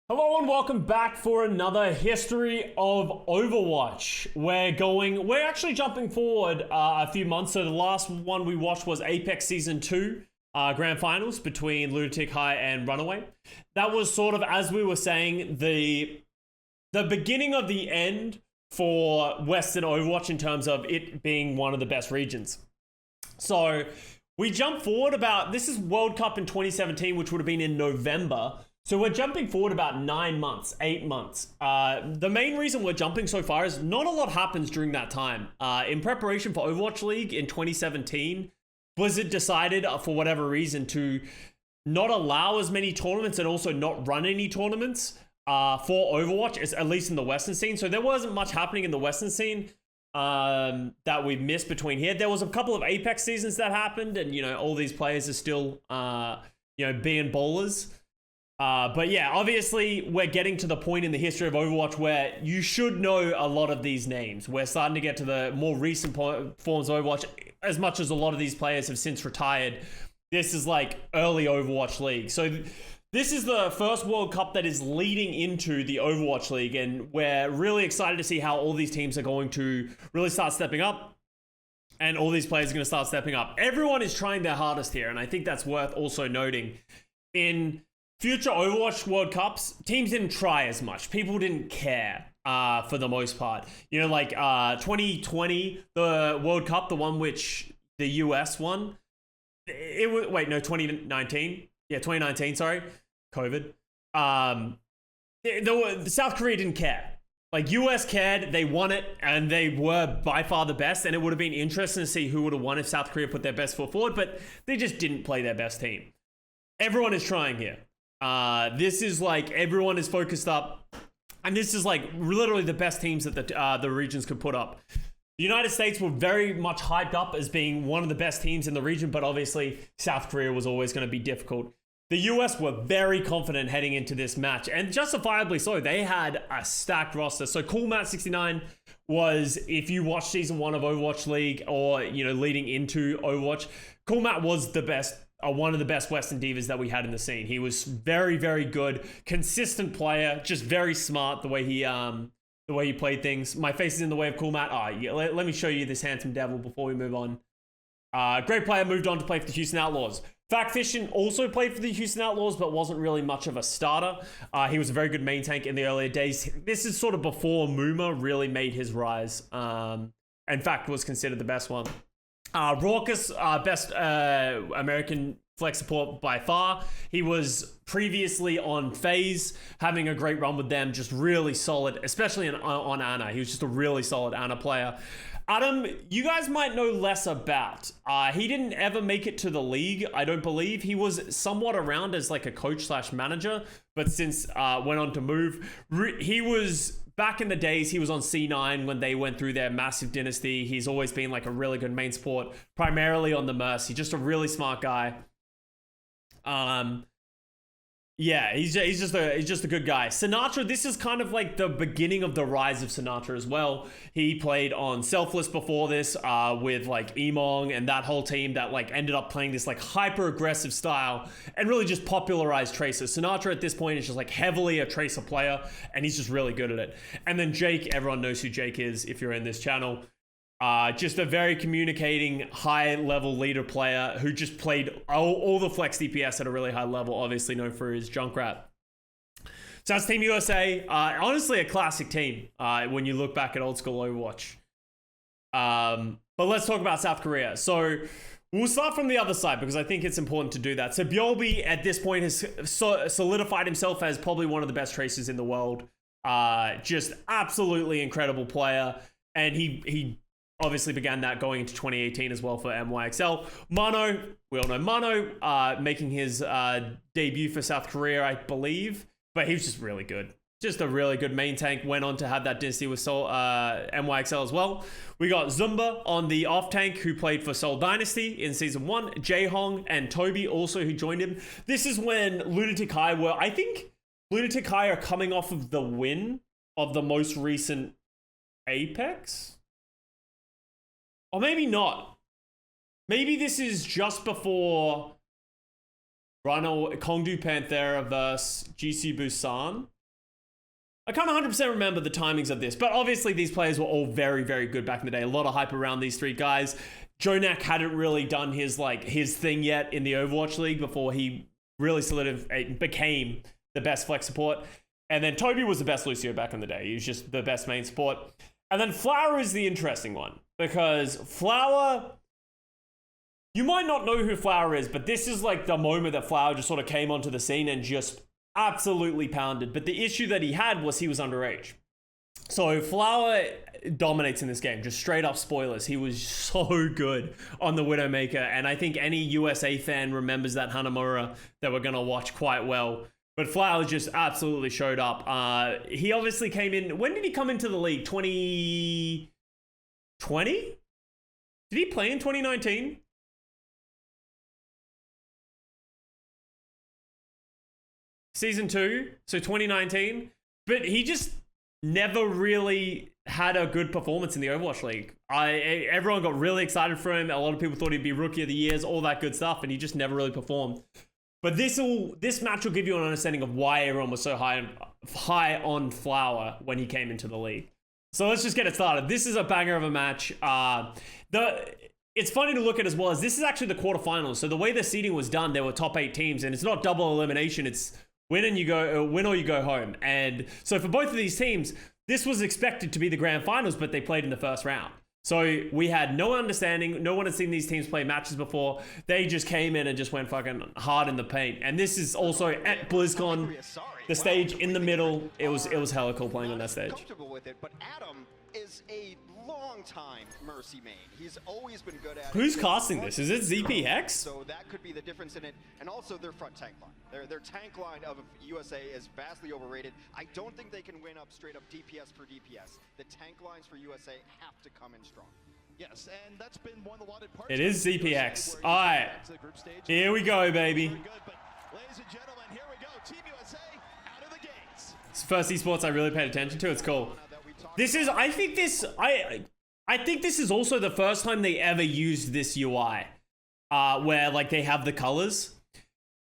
Hello and welcome back for another history of Overwatch. We're actually jumping forward a few months. So the last one we watched was Apex Season 2 Grand Finals between Lunatic High and Runaway. That was sort of, as we were saying, the beginning of the end for Western Overwatch in terms of it being one of the best regions. So we jump forward this is World Cup in 2017, which would have been in November. So we're jumping forward about 9 months, 8 months. The main reason we're jumping so far is not a lot happens during that time. In preparation for Overwatch League in 2017, Blizzard decided, for whatever reason, to not allow as many tournaments and also not run any tournaments for Overwatch, at least in the Western scene. So there wasn't much happening in the Western scene that we missed between here. There was a couple of Apex seasons that happened, and all these players are still being bowlers. But yeah, obviously we're getting to the point in the history of Overwatch where you should know a lot of these names. We're starting to get to the more recent forms of Overwatch. As much as a lot of these players have since retired, this is like early Overwatch League. So this is the first World Cup that is leading into the Overwatch League, and we're really excited to see how all these teams are going to really start stepping up. And all these players are going to start stepping up. Everyone is trying their hardest here, and I think that's worth also noting. In future Overwatch World Cups, teams didn't try as much. People didn't care for the most part. 2020, the World Cup, the one which the US won. 2019. Yeah, 2019, sorry. COVID. The South Korea didn't care. Like, US cared, they won it, and they were by far the best, and it would have been interesting to see who would have won if South Korea put their best foot forward, but they just didn't play their best team. Everyone is trying here. This is like everyone is focused up, and this is like literally the best teams that the regions could put up. The United States were very much hyped up as being one of the best teams in the region, but obviously South Korea was always going to be difficult. The US were very confident heading into this match, and justifiably so. They had a stacked roster. So CoolMatt69 was, if you watch season 1 of Overwatch League or leading into Overwatch, CoolMatt was the best. One of the best Western divas that we had in the scene. He was very, very good, consistent player, just very smart the way he played things. My face is in the way of CoolMatt. Let me show you this handsome devil before we move on. Great player, moved on to play for the Houston Outlaws. Factfission also played for the Houston Outlaws, but wasn't really much of a starter. He was a very good main tank in the earlier days. This is sort of before Muma really made his rise. In fact, was considered the best one. Raucus, best American flex support by far. He was previously on FaZe, having a great run with them, just really solid, especially on Ana. He was just a really solid Ana player. Adam, you guys might know less about. He didn't ever make it to the league, I don't believe. He was somewhat around as like a coach/manager, but since went on to move. He was... Back in the days, he was on C9 when they went through their massive dynasty. He's always been like a really good main support, primarily on the Mercy. Just a really smart guy. Yeah, he's just a good guy. Sinatra, this is kind of like the beginning of the rise of Sinatra as well. He played on Selfless before this with like Emong and that whole team that like ended up playing this like hyper aggressive style and really just popularized Tracer. Sinatra at this point is just like heavily a Tracer player, and he's just really good at it. And then Jake, everyone knows who Jake is if you're in this channel. Just a very communicating, high-level leader player who just played all the flex DPS at a really high level, obviously known for his Junkrat. So that's Team USA. Honestly, a classic team when you look back at old school Overwatch. But let's talk about South Korea. So we'll start from the other side because I think it's important to do that. So Bjorby at this point has solidified himself as probably one of the best tracers in the world. Just absolutely incredible player. And he obviously began that going into 2018 as well for MYXL. Mono, we all know Mono, making his debut for South Korea, I believe. But he was just really good. Just a really good main tank. Went on to have that dynasty with MYXL as well. We got Zumba on the off tank who played for Seoul Dynasty in Season 1. Jaehong and Toby also who joined him. This is when Lunatic High were... I think Lunatic High are coming off of the win of the most recent Apex? Or maybe not. Maybe this is just before Kongdu Panthera versus GC Busan. I can't 100% remember the timings of this, but obviously these players were all very, very good back in the day. A lot of hype around these three guys. Jonak hadn't really done his thing yet in the Overwatch League before he really became the best flex support. And then Toby was the best Lucio back in the day. He was just the best main support. And then Flower is the interesting one, because Flower, you might not know who Flower is, but this is like the moment that Flower just sort of came onto the scene and just absolutely pounded. But the issue that he had was he was underage. So Flower dominates in this game, just straight up spoilers. He was so good on the Widowmaker, and I think any USA fan remembers that Hanamura that we're going to watch quite well. But Flower just absolutely showed up. He obviously came in, when did he come into the league? 2020? Did he play in 2019? Season 2, so 2019. But he just never really had a good performance in the Overwatch League. Everyone got really excited for him. A lot of people thought he'd be Rookie of the Year, all that good stuff, and he just never really performed. But this match will give you an understanding of why everyone was so high on Flower when he came into the league. So let's just get it started. This is a banger of a match. It's funny to look at as well as this is actually the quarterfinals. So the way the seeding was done, there were top 8 teams, and it's not double elimination. It's win or you go home. And so for both of these teams, this was expected to be the grand finals, but they played in the first round. So we had no understanding. No one had seen these teams play matches before. They just came in and just went fucking hard in the paint. And this is also at BlizzCon, the stage in the middle. It was hella cool playing on that stage. Comfortable with it, but Adam is a long-time Mercy main. He's always been good at it. Who's casting this? Is it ZPX? So that could be the difference in it. And also their front tank line. Their tank line of USA is vastly overrated. I don't think they can win up straight up DPS for DPS. The tank lines for USA have to come in strong. Yes, and that's been one of the wanted parts. It is ZPX. All right. Here we go, baby. Ladies and gentlemen, here we go. Team USA out of the gates. It's the first esports I really paid attention to. It's cool. I think this is also the first time they ever used this UI, where like they have the colors.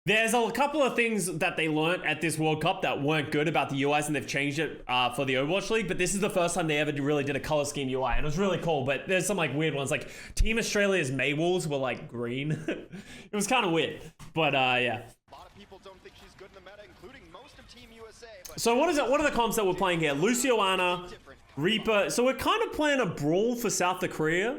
There's a couple of things that they learned at this World Cup that weren't good about the UIs, and they've changed it for the Overwatch League. But this is the first time they ever really did a color scheme UI, and it was really cool. But there's some like weird ones, like Team Australia's Maywalls were like green. It was kind of weird, but yeah. A lot of people don't think she's good in the meta, including most of Team USA. But So what is it? What are the comps that we're playing here? Lucio, Ana, Reaper. So we're kind of playing a Brawl for South Korea.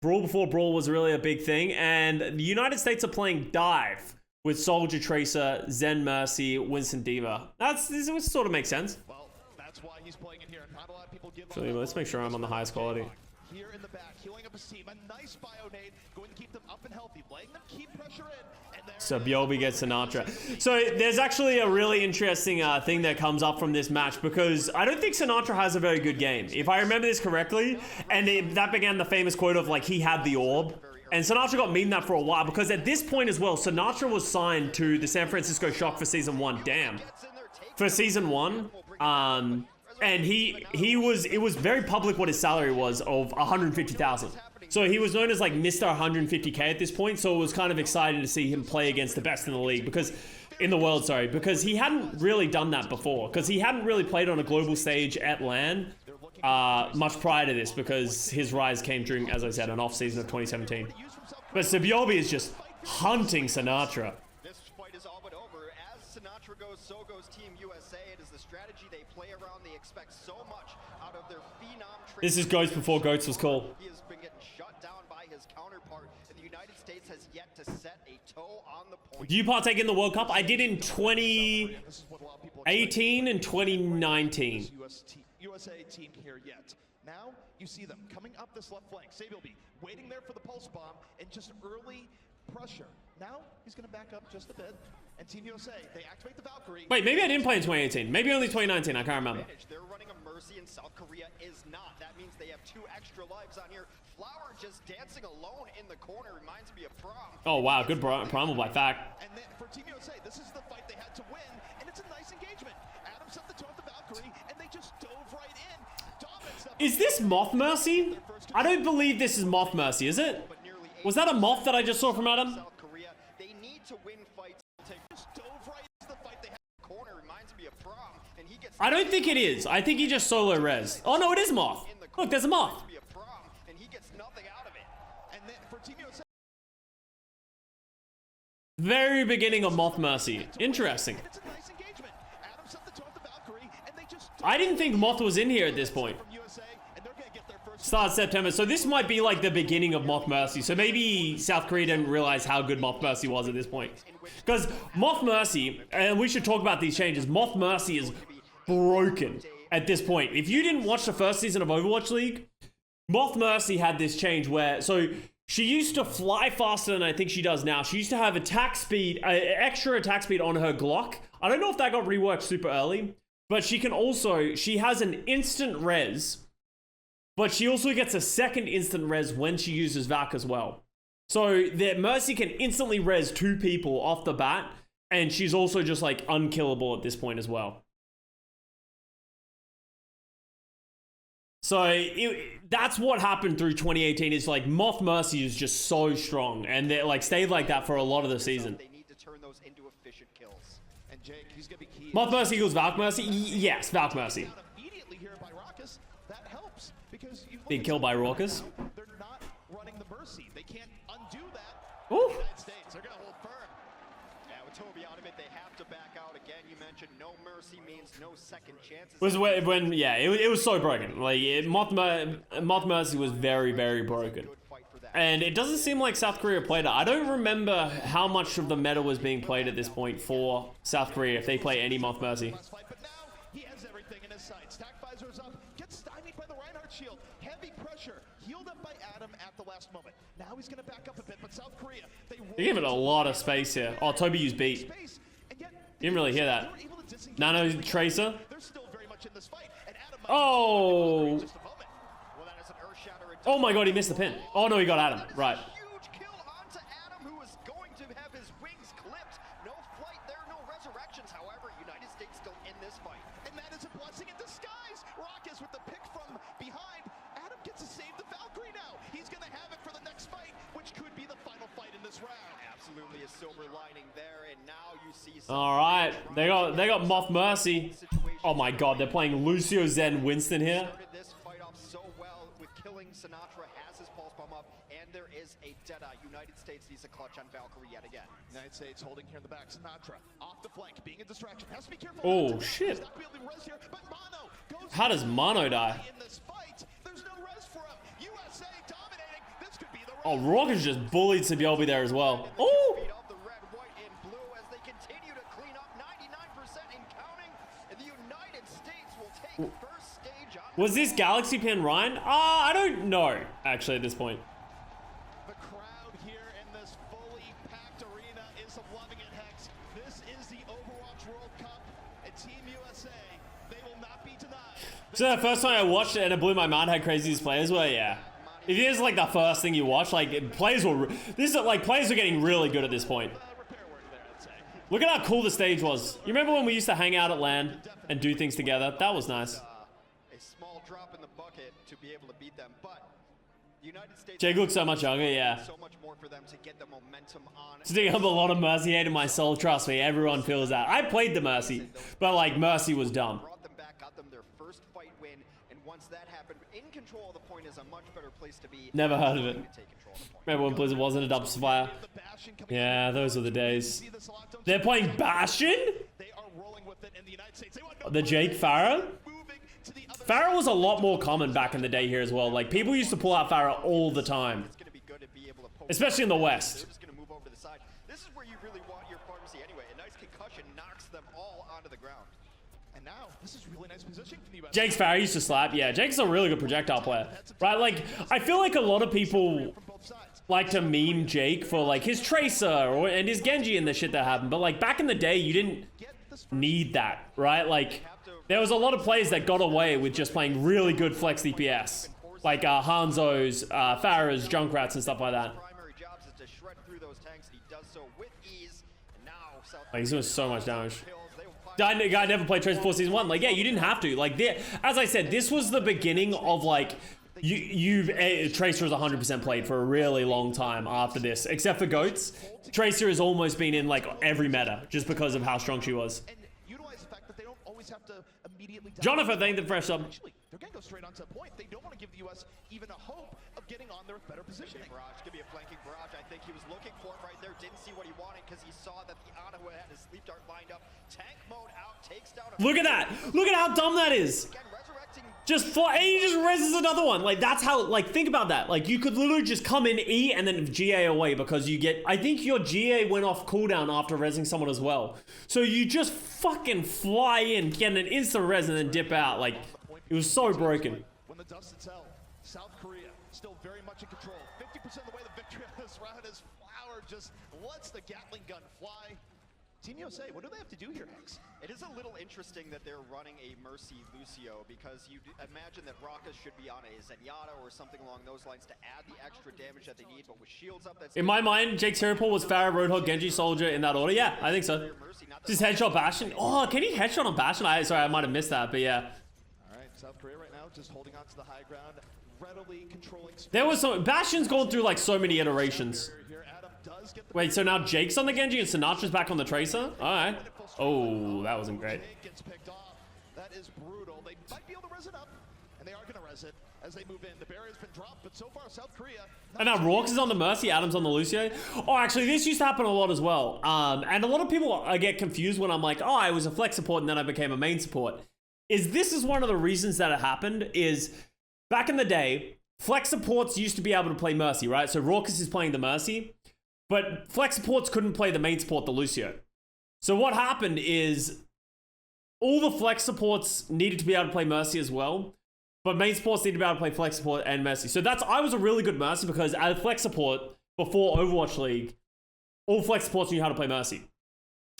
Brawl before Brawl was really a big thing, and the United States are playing Dive with Soldier, Tracer, Zen, Mercy, Winston, Diva. This sort of makes sense. Well, that's why he's playing it here. Not a lot of people give So let's make sure I'm on the highest quality. Here in the back, healing up his team. A nice bio nade, going to keep them up and healthy, letting them keep pressure in. And there So Biobi gets Sinatra. So there's actually a really interesting thing that comes up from this match, because I don't think Sinatra has a very good game. If I remember this correctly, and that began the famous quote of like, he had the orb. And Sinatra got memed that for a while, because at this point as well, Sinatra was signed to the San Francisco Shock for season 1. Damn. For season 1. And it was very public what his salary was of 150,000. So he was known as like Mr. 150K at this point. So it was kind of exciting to see him play against the best in the league, because he hadn't really done that before, because he hadn't really played on a global stage at LAN much prior to this, because his rise came during, as I said, an off season of 2017. But Sabiobi is just hunting Sinatra. this fight is all but over. As Sinatra goes, so goes Team USA. It is the strategy they play around. They expect so much out of their phenom. This is Goats before Goats was cool. He has been getting shut down by his counterpart, and the United States has yet to set a toe on the point. Do you partake in the World Cup? I did in 2018 and 2019. USA team here yet. Now you see them coming up this left flank. Sabiobi waiting there for the pulse bomb and just early pressure. Now he's going to back up just a bit. And Team USA, they activate the Valkyrie. Wait, maybe I didn't play in 2018. Maybe only 2019. I can't remember. They're running a Mercy, and South Korea is not. That means they have 2 extra lives on here. Flower just dancing alone in the corner reminds me of Prom. Oh, wow. Good promo by Fact. And then for Team USA, this is the fight they had to win, and it's a nice engagement. Adam set the tone with the Valkyrie, and they just dove right in. Is this Moth Mercy? I don't believe this is Moth Mercy, is it? Was that a Moth that I just saw from Adam? South Korea, they need to win fights. Just dove right into the fight they had in the corner reminds me of Prom. I don't think it is. I think he just solo res. Oh no, it is Moth. Look, there's a Moth. And he gets nothing out of it. And then for Team USA, Very beginning of Moth Mercy. Interesting. it's a nice engagement. Adam set the tone with the Valkyrie, and they just I didn't think Moth was in here at this point. from USA, and they're gonna get their first. Start September. So this might be like the beginning of Moth Mercy. So maybe South Korea didn't realize how good Moth Mercy was at this point. Because Moth Mercy, and we should talk about these changes, Moth Mercy is broken at this point. If you didn't watch the first season of Overwatch League, Moth Mercy had this change where, so she used to fly faster than I think she does now. She used to have attack speed, extra attack speed on her Glock. I don't know if that got reworked super early, but she can also, she has an instant res, but she also gets a second instant res when she uses Valk as well. So that Mercy can instantly res 2 people off the bat, and she's also just like unkillable at this point as well. So that's what happened through 2018 is like Moth Mercy is just so strong, and they like stayed like that for a lot of the season. They need to turn those into efficient kills. And Jake, he's gonna be key. Moth Mercy equals Valk Mercy? Yes, Valk Mercy. Out immediately here by Raucus, that helps because you Being killed by Raucus. They're not running the Mercy. They can't undo that. Ooh. United States, they're gonna hold firm. Yeah, with Toby out of it, they have to back out again. You mentioned no mercy means no second chances. Was when yeah, it was so broken. Like Moth Mercy was very, very broken. Good fight for that. And it doesn't seem like South Korea played it. I don't remember how much of the meta was being played at this point for South Korea if they play any Moth Mercy. Last fight, but now he has everything in his sights. Stack Visor is up, gets stymied by the Reinhardt shield. Heavy pressure, healed up by Adam at the last moment. Now he's gonna back up a bit, but South Korea, they They give it a lot of space here. Oh, Toby used beat. space, and yet Didn't really hear that. they were able to disengage. Nano Tracer. They're still very much in this fight, and Adam might Oh. be just a moment. Well, that is an earth-shattering. Oh my god, he missed the pin. Oh no, he got Adam. Right. Huge kill onto Adam, who is going to have his wings clipped. No flight there, no resurrections. However, United States still in this fight. And that is a blessing in disguise. Raucus with the pick from behind. Adam gets to save the Valkyrie now. He's going to have it for the next fight, which could be the final fight in this round. Absolutely a silver lining there, and now you see. All right, they got Moth Mercy. Oh my god, they're playing Lucio, Zen, Winston here. Started this fight off so well with killing Sinatra, has his pulse bomb up, and there is a Deadeye. United States needs a clutch on Valkyrie yet again. United States holding here in the back. Sinatra off the flank, being a distraction. Has to be careful. Oh shit! He's not gonna be able to res here, but Mono goes How does Mono die? in this fight. There's no res for him. USA dominating. This could be the Oh, round. Rock is just bullied Sibiobi there as well. Oh! Beat up the red, white, and blue as they continue to clean up 99% in counting, and the United States will take first stage on. Was this Galaxy Pin Ryan? I don't know, actually, at this point. The crowd here in this fully packed arena is loving it, Hex. This is the Overwatch World Cup, and Team USA, they will not be denied. So the first time I watched it and it blew my mind how crazy these players were, yeah. If it is like the first thing you watch, like players were, players are getting really good at this point. Repair work there, I'd say. Look at how cool the stage was. You remember when we used to hang out at LAN and do things together? That was nice. A small drop in the bucket to be able to beat them, but the United States. Jake looks so much younger, yeah. So much more for them to get the momentum on. Sticking up a lot of Mercy hate in my soul, trust me, everyone feels that. I played the Mercy, but like Mercy was dumb. Brought them back, got them their first fight win, and once that happened, in control of the point is a much better place to be. Never heard of it. To take control of the point. Remember when Blizzard wasn't a dumpster fire? The Bastion coming Yeah, those were the days. See this a lot, don't you? They're playing Bastion? They are rolling with it in the United States. They want no The Jake Farah? moving to the other Farah was a lot more common back in the day here as well. Like, people used to pull out Farah all the time. It's going to be good to be able to poke. Especially in the West. They're just going to move over to the side. This is where you really want your pharmacy anyway. A nice concussion knocks them all onto the ground. And now, this is really nice positioning for the US. Jake's Farah used to slap. Yeah, Jake's a really good projectile player. Right, like, I feel like a lot of people From both sides. like to meme Jake for, like, his Tracer and his Genji and the shit that happened. But, like, back in the day, you didn't Get this need that, right? Like, there was a lot of players that got away with just playing really good flex DPS. Like, Hanzo's, Farah's, Junkrats, and stuff like that. Primary jobs is to shred through those tanks, and he does so with ease. And now, South Like, he's doing so much damage. kills. They will find Guy never played Tracer before Season 1. Like, yeah, you didn't have to. Like, as I said, this was the beginning of, like, Tracer is 100% played for a really long time after this. Except for Goats. Tracer has almost been in, like, every meta, just because of how strong she was. and utilize the fact that they don't always have to immediately... Jonathan, thank the fresh sub. Actually, they're going to go straight onto the point. They don't want to give the US even a hope of getting on their better positioning. Barrage, could be a flanking barrage. I think he was looking for it right there. Didn't see what he wanted because he saw that the Ana had his sleep dart lined up. Tank mode out, takes down... Look at that. Look at how dumb that is. Again, resurrecting... Just fly, and he just reses another one. Like, that's how, like, think about that. Like, you could literally just come in E and then GA away because you get, I think your GA went off cooldown after resing someone as well. So you just fucking fly in, get an instant res and then dip out. Like, it was so broken. When the dust settles, South Korea still very much in control. 50% of the way the victory on this round is Flower just lets the Gatling gun fly. Team USA, what do they have to do here, Hex? It is a little interesting that they're running a Mercy Lucio because you imagine that Raka should be on a Zenyatta or something along those lines to add the extra damage that they need, but with shields up, that's... In my mind, Jake's hero pool was Pharah, Roadhog, Genji, Soldier in that order. Yeah, I think so. Just headshot Bastion. Oh, can he headshot on Bastion? Sorry, I might have missed that, but yeah. All right, South Korea right now just holding on to the high ground, readily controlling... There was some... Bastion's gone through, like, so many iterations. Wait, so now Jake's on the Genji and Sinatra's back on the Tracer? Alright. Oh, that wasn't great. That is brutal. They might be able to res it up, and they are going to res it as they move in. The barrier's been dropped, but so far South Korea... And now Rorks is on the Mercy, Adam's on the Lucio. Oh, actually, this used to happen a lot as well. And a lot of people get confused when I'm like, oh, I was a flex support and then I became a main support. This is one of the reasons that it happened is back in the day, flex supports used to be able to play Mercy, right? So Rorkus is playing the Mercy. But flex supports couldn't play the main support, the Lucio. So what happened is all the flex supports needed to be able to play Mercy as well, but main supports needed to be able to play flex support and Mercy. So I was a really good Mercy because as a flex support before Overwatch League, all flex supports knew how to play Mercy.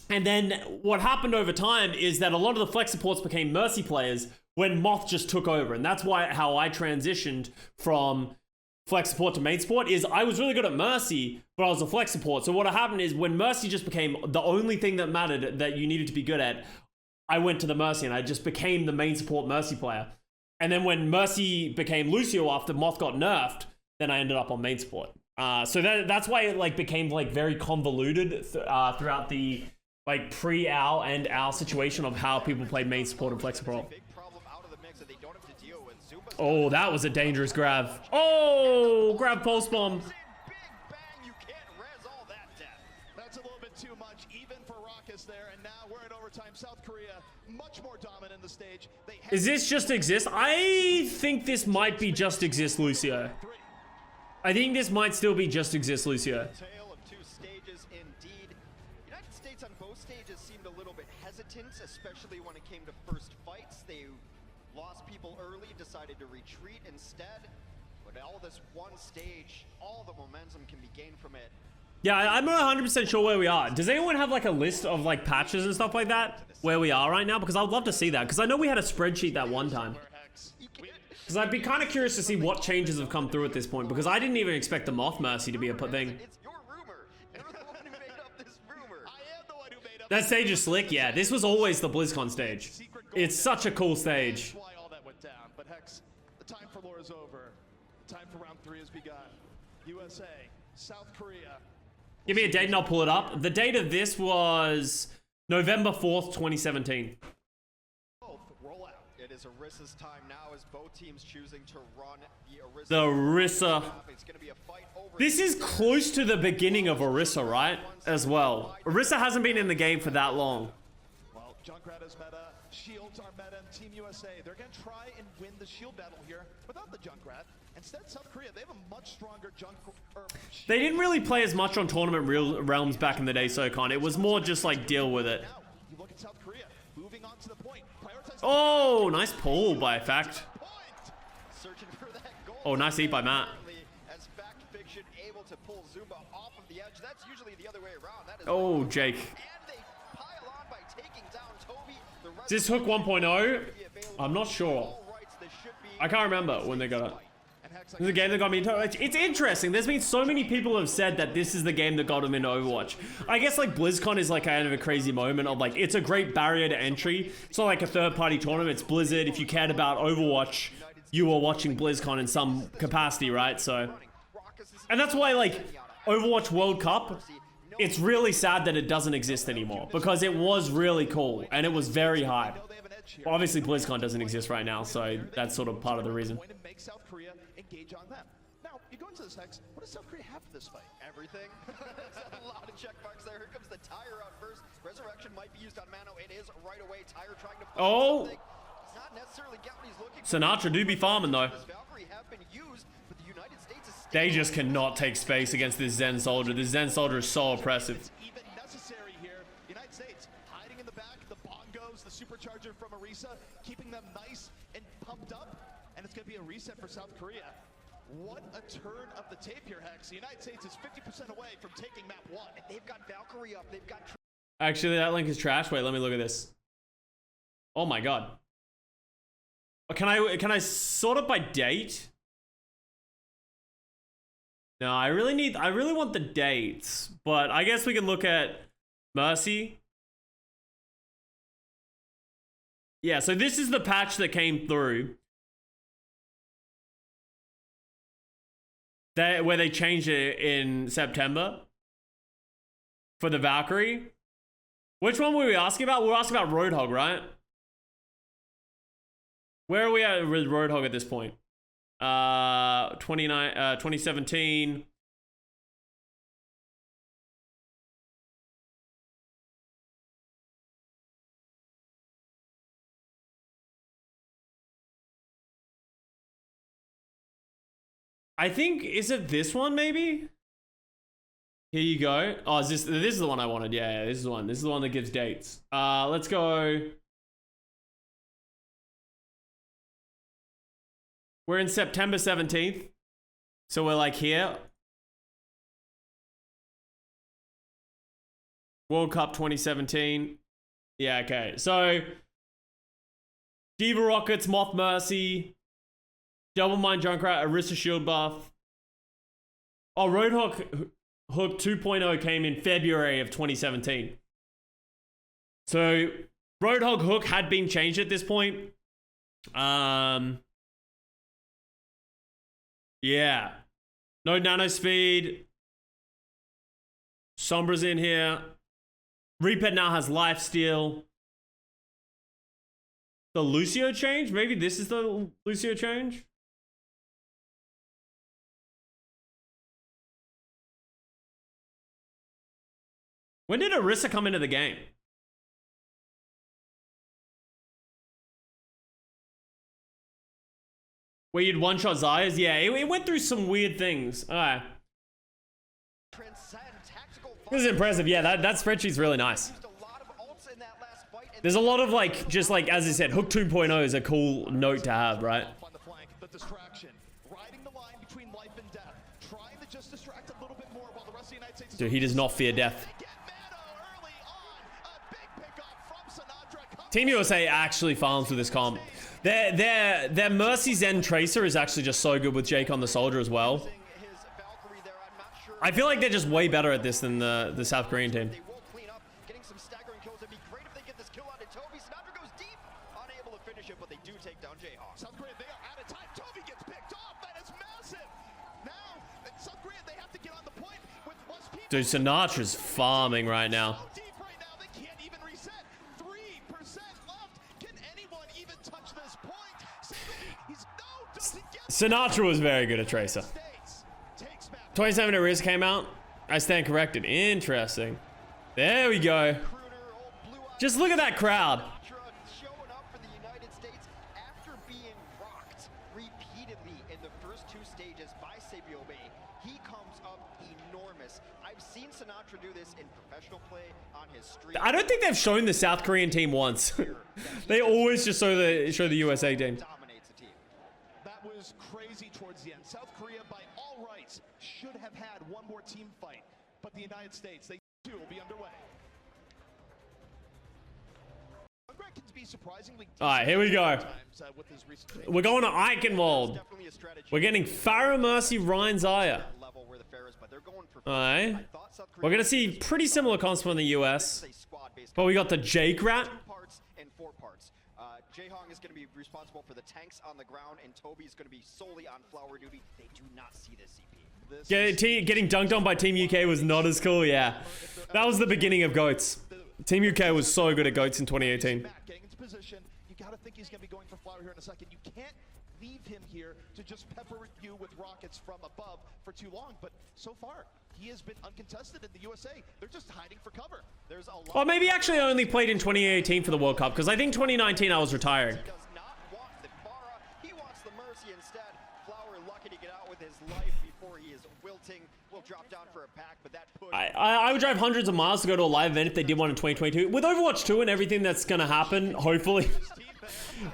And then what happened over time is that a lot of the flex supports became Mercy players when Moth just took over. And that's how I transitioned from flex support to main support is I was really good at Mercy, but I was a flex support. So what happened is when Mercy just became the only thing that mattered that you needed to be good at, I went to the Mercy and I just became the main support Mercy player. And then when Mercy became Lucio after Moth got nerfed, then I ended up on main support. So that's why it like became like very convoluted throughout the like pre-Owl and Owl situation of how people played main support and flex support. Oh, that was a dangerous grab. Oh, grab pulse bomb. That's a little bit too much, even for Raucus there. And now we're in overtime. South Korea, much more dominant in the stage. Is this just exist? I think this might be just exist, Lucio. I think this might still be just exist, Lucio. Tale of two stages indeed. United States on both stages seemed a little bit hesitant, especially when it came to first fights. They lost people early, decided to retreat instead. But all this one stage, all the momentum can be gained from it. Yeah, I'm not 100% sure where we are. Does anyone have like a list of like patches and stuff like that where we are right now? Because I would love to see that. Because I know we had a spreadsheet that one time. Because I'd be kind of curious to see what changes have come through at this point. Because I didn't even expect the Moth Mercy to be a thing. It's your rumor. You're the one who made up this rumor. I am the one who made up That stage is slick. Yeah, this was always the BlizzCon stage. It's such a cool stage. That's why all that went down. But Hex, the time for lore is over. The time for round 3 has begun. USA, South Korea. Give me a date and I'll pull it up. The date of this was November 4th, 2017. Both roll out. It is Orissa's time now as both teams choosing to run the Orisa. The Orisa. It's going to be a fight over. This is close to the beginning of Orisa, right? As well. Orisa hasn't been in the game for that long. Well, Junkrat is meta, Shields are meta, and Team USA, they're going to try and win the Shield battle here without the Junkrat. Instead, South Korea, they have a much stronger They didn't really play as much on tournament realms back in the day, SoCon. It was more just like deal with it. Now, you look at South Korea, moving on to the point. Oh, nice pull by Fact. Searching for that goal. Oh, nice eat by Matt. As Fact Fiction able to pull Zumba off of the edge. That's usually the other way around. That is Oh, Jake. And they pile on by taking down Toby. Is this Hook 1.0? I'm not sure. I can't remember when they got it. This is a game that got me into it. It's interesting. There's been so many people who have said that this is the game that got them into Overwatch. I guess like BlizzCon is like kind of a crazy moment of like, it's a great barrier to entry. It's not like a third-party tournament. It's Blizzard. If you cared about Overwatch, you were watching BlizzCon in some capacity, right? So, and that's why like Overwatch World Cup, it's really sad that it doesn't exist anymore because it was really cool and it was very hype. here. Well, obviously, BlizzCon doesn't exist right now, so that's sort of part of the reason. Make South Korea engage on them. Now, you go into this Hex, what does South Korea have for this fight? Everything. There's a lot of check marks there. Here comes the Tire out first. Resurrection might be used on Mano. It is right away. Tire trying to find something. He's not necessarily get what he's looking for. Sinatra do be farming, though. Valkyrie have been used, but the United States is They just cannot take space against this Zen Soldier. This Zen Soldier is so oppressive. It's even necessary here. United States hiding in the back. The bongos, the supercharger from Arisa, keeping them nice and pumped up. And it's going to be a reset for South Korea. What a turn of the tape here, Hex. The United States is 50% away from taking map 1. And they've got Valkyrie up. They've got... Actually, that link is trash. Wait, let me look at this. Oh my god. Can I sort it by date? No, I really want the dates, but I guess we can look at Mercy. Yeah, so this is the patch that came through. Where they changed it in September for the Valkyrie. Which one were we asking about? We were asking about Roadhog, right? Where are we at with Roadhog at this point? 2017. I think, is it this one maybe? Here you go. Oh, is this is the one I wanted. Yeah, this is the one. This is the one that gives dates. Let's go. We're in September 17th. So we're like here. World Cup 2017. Yeah, okay. So Diva Rockets, Moth Mercy, Double Mind Junkrat, Arisa Shield Buff. Oh, Roadhog Hook 2.0 came in February of 2017. So Roadhog Hook had been changed at this point. Yeah. No nano speed. Sombra's in here. Reaped now has lifesteal. The Lucio change? Maybe this is the Lucio change? When did Arisa come into the game? Where you'd one-shot Zayas? Yeah, it went through some weird things. Alright. This is impressive. Yeah, that spreadsheet's really nice. There's a lot of like, just like, as I said, Hook 2.0 is a cool note to have, right? Dude, he does not fear death. Team USA actually farms with this comp. Their Mercy Zen Tracer is actually just so good with Jake on the Soldier as well. I feel like they're just way better at this than the South Korean team. Dude, Sinatra's farming right now. Sinatra was very good at Tracer. 27 Riz came out. I stand corrected. Interesting. There we go. Just look at that crowd. Showing up for the United States after being rocked repeatedly in the first two stages by Sabiobe. He comes up enormous. I've seen Sinatra do this in professional play on his stream. I don't think they've shown the South Korean team once. They always just show the USA team. That was crazy towards the end. South Korea, by all rights, should have had one more team fight, but the United States, they too will be underway. All right, here we go. We're going to Eichenwald. We're getting Farah, Mercy, Ryan, Zaya. All right. We're going to see pretty similar comps from the US. But we got the Jake Rat. Jaehong is going to be responsible for the tanks on the ground, and Toby is going to be solely on flower duty. They do not see this CP. Getting dunked on by Team UK was not as cool, yeah. That was the beginning of GOATs. Team UK was so good at GOATs in 2018. Getting into position, you got to think he's going to be going for Flower here in a second. You can't leave him here to just pepper you with rockets from above for too long. But so far, he has been uncontested in the USA. They're just hiding for cover. There's a lot. Well, maybe actually I only played in 2018 for the World Cup, because I think 2019 I was retiring. He does not want the Pharah. He wants the Mercy instead. Flower lucky to get out with his life before he is wilting. Will drop down for a pack, but that push. I would drive hundreds of miles to go to a live event if they did one in 2022. With Overwatch 2 and everything that's going to happen, hopefully,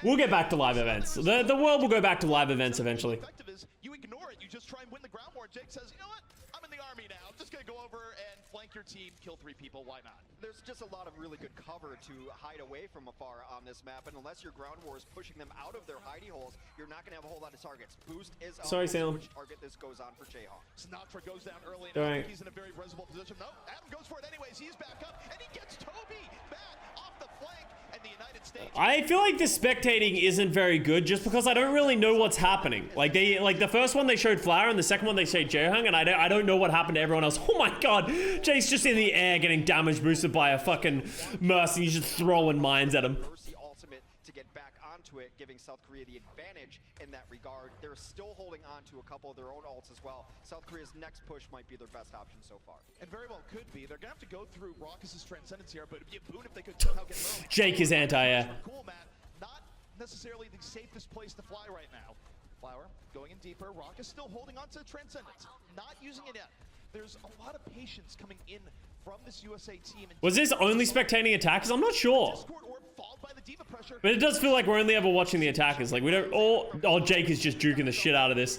we'll get back to live events. The world will go back to live events eventually. Effective is you ignore it. You just try and win the ground war. Jake says, you know what? I'm in the army now. I'm just going to go over and flank your team, kill 3 people. Why not? There's just a lot of really good cover to hide away from afar on this map, and unless your ground war is pushing them out of their hidey holes, you're not going to have a whole lot of targets. Boost is up. Sorry, Sam. Which target this goes on for Jayhawk. Sinatra goes down early. All right. He's in a very resible position. No, Adam goes for it anyways. He's back up, and he gets Toby back off the flank, and the United States. I feel like the spectating isn't very good just because I don't really know what's happening. Like the first one they showed Flower and the second one they showed Jaehung, and I don't know what happened to everyone else. Oh my god, Jake's just in the air getting damage boosted by a fucking Mercy. He's just throwing mines at him. Mercy ultimate to get back onto it, giving South Korea the advantage in that regard. They're still holding on to a couple of their own ults as well. South Korea's next push might be their best option so far. And very well could be. They're gonna have to go through Raucus's Transcendence here, but it'd be a boon if they could somehow get early. Jake is anti-air. Cool, Matt. Not necessarily the safest place to fly right now. Flower going in deeper. Raucus still holding on to Transcendence. Not using it yet. There's a lot of patience coming in from this USA team. Was this only spectating attackers? I'm not sure. Discord orb followed by the diva pressure. But it does feel like we're only ever watching the attackers. Like we don't. Oh, Jake is just juking the shit out of this.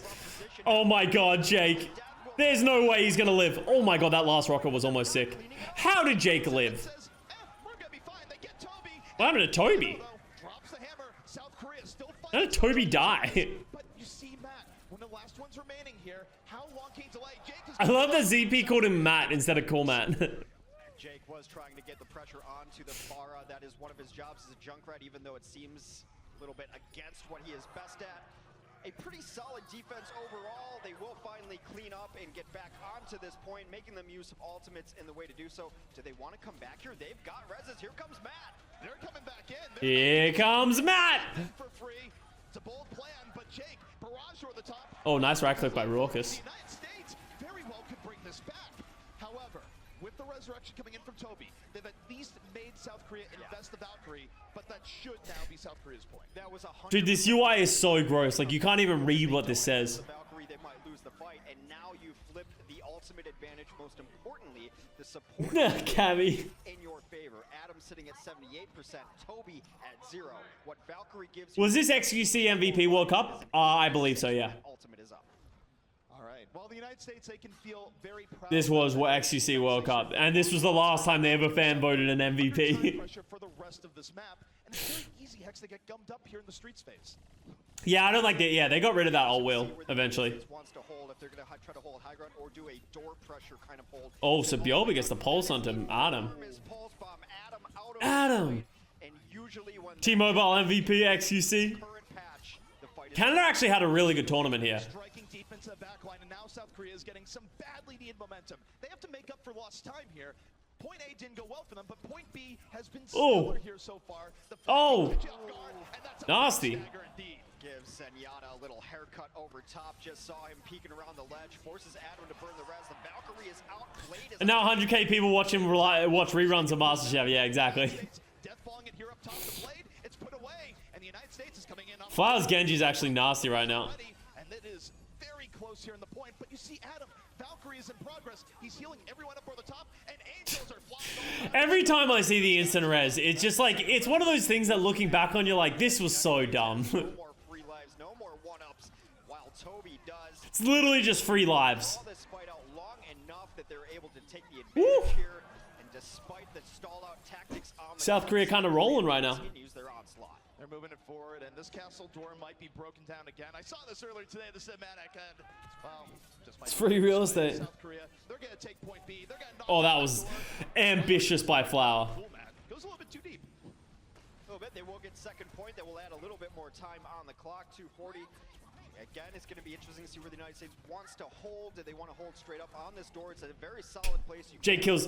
Oh my god, Jake. There's no way he's gonna live. Oh my god, that last rocket was almost sick. How did Jake live? Says, we're gonna be fine. They get Toby. What happened to Toby? Drops the hammer. South Korea still How fighting. did Toby die? But you see, Matt, when the last one's remaining here, how long can he delay? Jake is I love that ZP called him Matt instead of Cool Matt. Jake was trying to get the pressure onto the Pharah. That is one of his jobs as a Junkrat, even though it seems a little bit against what he is best at. A pretty solid defense overall. They will finally clean up and get back onto this point, making them use some ultimates in the way to do so. Do they want to come back here? They've got reses. Here comes Matt. They're coming back in. Here comes Matt. For free. It's a bold plan, but Jake, barrage over the top. Oh, nice right click by Raucus. The United States very well could bring this back. However, with the resurrection coming in from Toby, they've at least made South Korea invest the Valkyrie, but that should now be South Korea's point. That was 100%. Dude, this UI is so gross. Like you can't even read what this says. The Valkyrie, they might lose the fight, and now you flipped the ultimate advantage. Most importantly, the support Cammy. in your favor. Adam sitting at 78%, Toby at 0. What Valkyrie gives you. Was this XQC MVP World Cup? I believe so, yeah. Ultimate is up. All right. Well, the United States, they can feel very proud. This was what XQC World Cup, and this was the last time they ever fan voted an MVP. Pressure for the rest of this map, and it's very easy, Hex, to get gummed up here in the streets phase. Yeah, I don't like that. Yeah, they got rid of that alt wheel eventually. Wants to hold if they're going to try to hold high ground or do a door pressure kind of hold. Oh, so Biobi gets the pulse onto Adam. Pulse bomb, Adam out of Adam. and usually when T-Mobile MVP XQC. current patch, the fight is Canada actually had a really good tournament here. Striking deep into the backline, and now South Korea is getting some badly needed momentum. They have to make up for lost time here. Point A didn't go well for them, but point B has been stellar here so far. The Nasty. gives Zenyatta a little haircut over top. Just saw him peeking around the ledge. Forces Adam to burn the res. The Valkyrie is out. Blade is And now 100k people watch reruns of MasterChef. Yeah, exactly. Death falling it here up top. The blade, it's put away, and the United States is coming in. Flower's Genji is actually nasty right now. And it is very close here in the point, but you see Adam, Valkyrie is in progress. He's healing everyone up over the top, and angels are flying. Every time I see the instant res, it's just like, it's one of those things that looking back on, you're like, this was so dumb. no more free lives, no more one-ups, while Toby does. It's literally just free lives. Draw this fight out long enough that they're able to take the advantage here, and despite the stall-out tactics on the South Korea kind of rolling right now. continues their onslaught. They're moving it forward, and this castle door might be broken down again. I saw this earlier today, the cinematic, and well, just It's free real estate. South Korea, they're gonna take point B. They're gonna knock Oh, that down was door. ambitious by Flower. Cool, man. Goes a little bit too deep. A little bit, they will get second point. That will add a little bit more time on the clock. 2:40. Again, it's going to be interesting to see where the United States wants to hold. Do they want to hold straight up on this door? It's a very solid place. Jake kills.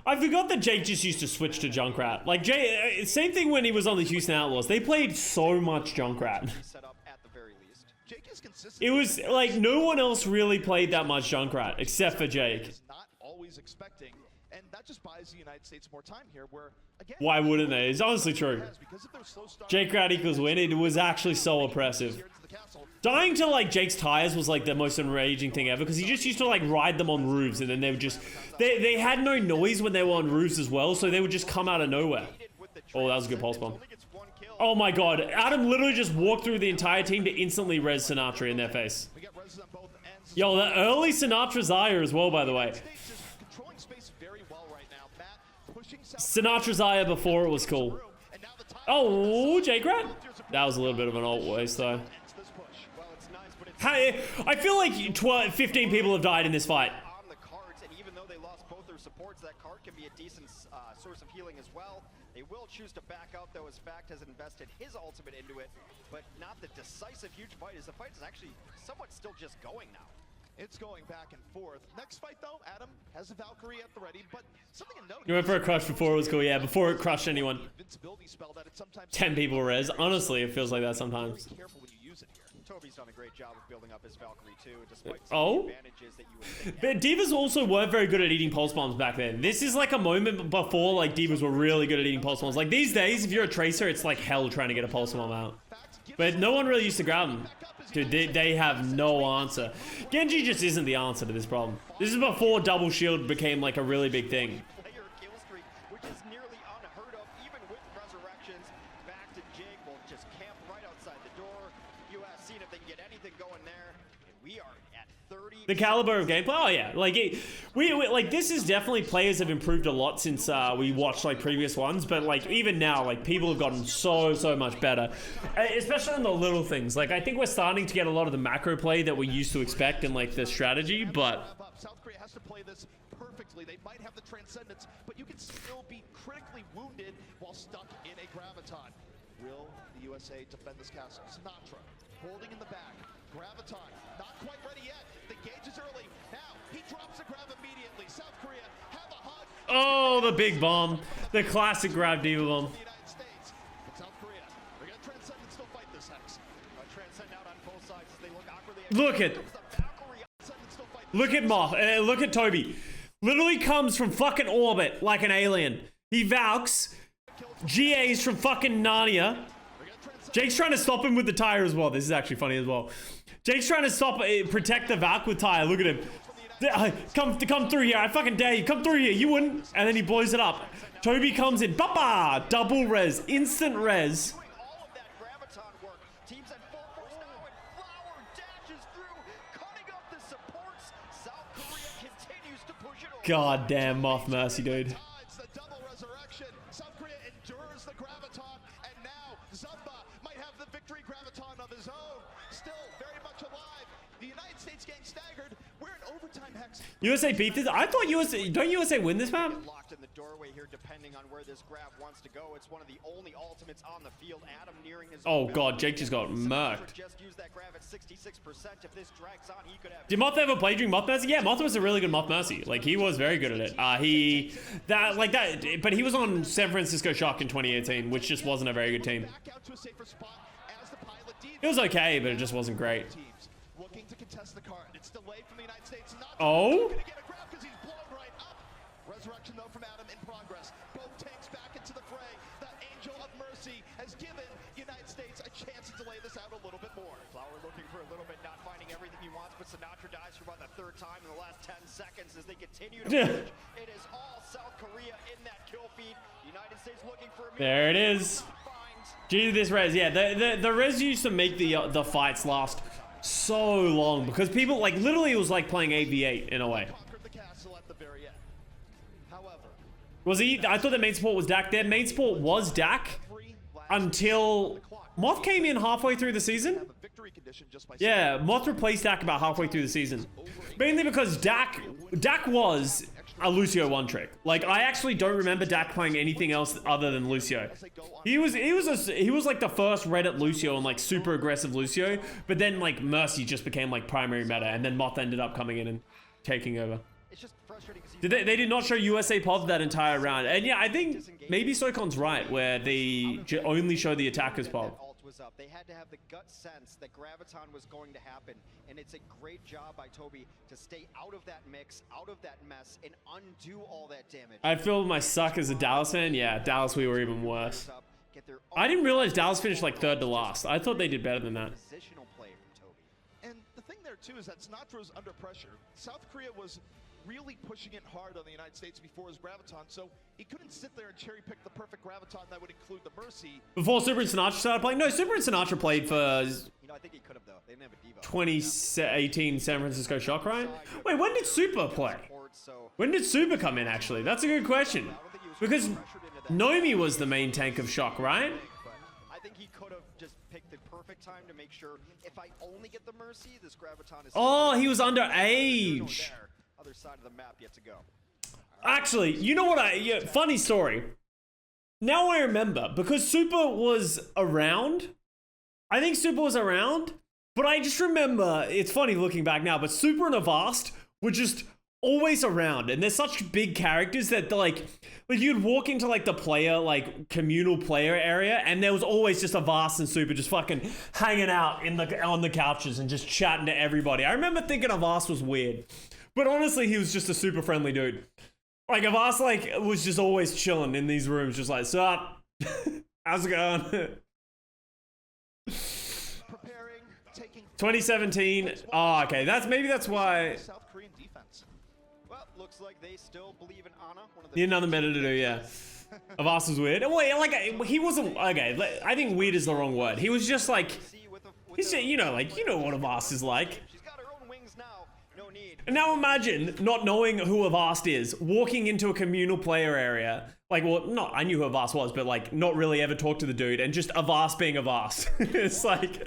I forgot that Jake just used to switch to Junkrat. Like, same thing when he was on the Houston Outlaws. They played so much Junkrat. Set up at the very least. Jake is consistent. It was like no one else really played that much Junkrat except for Jake. Not always expecting, and that just buys the United States more time here. Where again, Why wouldn't they? It's honestly true. Jake Rat equals win. It was actually so oppressive. Dying to like Jake's tires was like the most enraging thing ever because he just used to like ride them on roofs and then they would just they had no noise when they were on roofs as well, so they would just come out of nowhere. Oh, that was a good pulse bomb. Oh my god, Adam literally just walked through the entire team to instantly res Sinatra in their face. Yo, the early Sinatra Zaya as well, by the way. Sinatra Zaya before it was cool. Oh, J-Grat? That was a little bit of an alt waste though. Hey, I feel like 15 people have died in this fight. On the cards, and even though they lost both their supports, that card can be a decent source of healing as well. They will choose to back out, though, as Fact has invested his ultimate into it, but not the decisive huge fight, as the fight is actually somewhat still just going now. It's going back and forth. Next fight, though, Adam has a Valkyrie at the ready, but something to note. You went for a crush before it was cool, yeah, before it crushed anyone. 10 people res. Honestly, it feels like that sometimes. Careful when you use it here. Toby's done a great job of building up his Valkyrie too, despite Oh? the advantages that you would think. But Divas also weren't very good at eating pulse bombs back then. This is like a moment before like Divas were really good at eating pulse bombs. Like these days, if you're a tracer, it's like hell trying to get a pulse bomb out. But no one really used to grab them. Dude, they have no answer. Genji just isn't the answer to this problem. This is before double shield became like a really big thing. Player kill streak, which is nearly unheard of, even with resurrections. Back to Jake will just camp right outside the door. US seeing if they can get anything going there. And we are at 30. The caliber of gameplay, oh yeah, like we like this is definitely players have improved a lot since we watched like previous ones, but like even now like people have gotten so much better, especially on the little things. Like I think we're starting to get a lot of the macro play that we used to expect in like the strategy, but South Korea has to play this perfectly. They might have the transcendence, but you can still be critically wounded while stuck in a graviton. Will the USA defend this castle? Sinatra holding in the back. Graviton not quite ready yet. The gauge is early. Now he drops the grab immediately. South Korea have a hug. oh, the big bomb, the classic grab diva bomb. The United States. But South Korea, they're gonna transcend and still fight this hex. Transcend out on both sides as they look awkwardly. Look at Moth, look at Toby. Literally comes from fucking orbit like an alien. He Valks, GA's from fucking Narnia. Jake's trying to stop him with the tire as well. This is actually funny as well. Jake's trying to protect the Valk with tire. Look at him. Come through here. I fucking dare you. Come through here. You wouldn't. And then he blows it up. Toby comes in. Baba! Double res. Instant res. All of that graviton work. Teams at full force now, and Flower dashes through, cutting up the supports. South Korea continues to push it over. God damn Moth Mercy, dude. It's the double resurrection. South Korea endures the graviton, and now Zumba might have the victory graviton of his own. Still very much alive. The United States getting staggered. We're in overtime hex. USA beat this? I thought USA... Don't USA win this map? Locked in the doorway here, depending on where this grab wants to go. It's one of the only ultimates on the field. Adam nearing his... Oh god, Jake just got murked. Just used that grab at 66%. If this drags on, he could have... Did Moth ever play during Moth Mercy? Yeah, Moth was a really good Moth Mercy. Like, he was very good at it. But he was on San Francisco Shock in 2018, which just wasn't a very good team. It was okay, but it just wasn't great. Looking to contest the card. It's delayed from the United States. Not Oh? gonna get a grab because he's blown right up. Resurrection though from Adam in progress. Both tanks back into the fray. The Angel of Mercy has given United States a chance to delay this out a little bit more. Flower looking for a little bit, not finding everything he wants, but Sinatra dies for about the third time in the last 10 seconds as they continue to push. It is all South Korea in that kill feed. United States looking for a There it is. Due to this res, yeah, the res used to make the fights last so long because people like literally it was like playing AV8 in a way. The castle at the very end. However, Was he? I thought the main support was Dak. Their main support was Dak until Moth came in halfway through the season. have a victory condition just by Yeah, Moth replaced Dak about halfway through the season, mainly because Dak was a Lucio one trick. Like, I actually don't remember Dak playing anything else other than Lucio. He was like the first Reddit Lucio and like super aggressive Lucio, but then like Mercy just became like primary meta, and then Moth ended up coming in and taking over. It's just frustrating because They did not show USA Pop that entire round, and yeah, I think maybe Soikon's right where they only show the attackers Pop. was up. They had to have the gut sense that Graviton was going to happen, and it's a great job by Toby to stay out of that mix, out of that mess, and undo all that damage. I feel my suck as a Dallas fan. Yeah, Dallas, we were even worse. I didn't realize Dallas finished like third to last. I thought they did better than that. Positional play from Toby. And the thing there too is that Sinatra was under pressure. South Korea was really pushing it hard on the United States before his Graviton, so he couldn't sit there and cherry pick the perfect Graviton that would include the Mercy. Before Super and Sinatra started playing? No, Super and Sinatra played for I think he could have, though. They didn't have a Devo. 2018 San Francisco Shock, right? Wait, when did Super play? When did Super come in, actually? That's a good question. Because Nomi was the main tank of Shock, right? I think he could have just picked the perfect time to make sure, if I only get the Mercy, this Graviton is... Oh, he was underage. Other side of the map yet to go. Actually, you know what funny story. Now I remember, because Super was around. I think Super was around, but I just remember, it's funny looking back now, but Super and Avast were just always around, and they're such big characters that like you'd walk into like the player, like communal player area, and there was always just Avast and Super just fucking hanging out on the couches and just chatting to everybody. I remember thinking Avast was weird. But honestly, he was just a super friendly dude. Like, Avast, like, was just always chilling in these rooms, just like, sup? How's it going? Preparing, taking 2017. Oh, okay. Maybe that's why. South Korean defense. Well, looks like they still believe in Ana. Need another meta to do, yeah. Avast was weird. Wait, like, he wasn't, okay, I think weird is the wrong word. He was just like, he's, you know what Avast is like. She's got her own wings now. No need. And now imagine not knowing who Avast is, walking into a communal player area. Like, well, I knew who Avast was, but like, not really ever talked to the dude, and just Avast being Avast. It's like...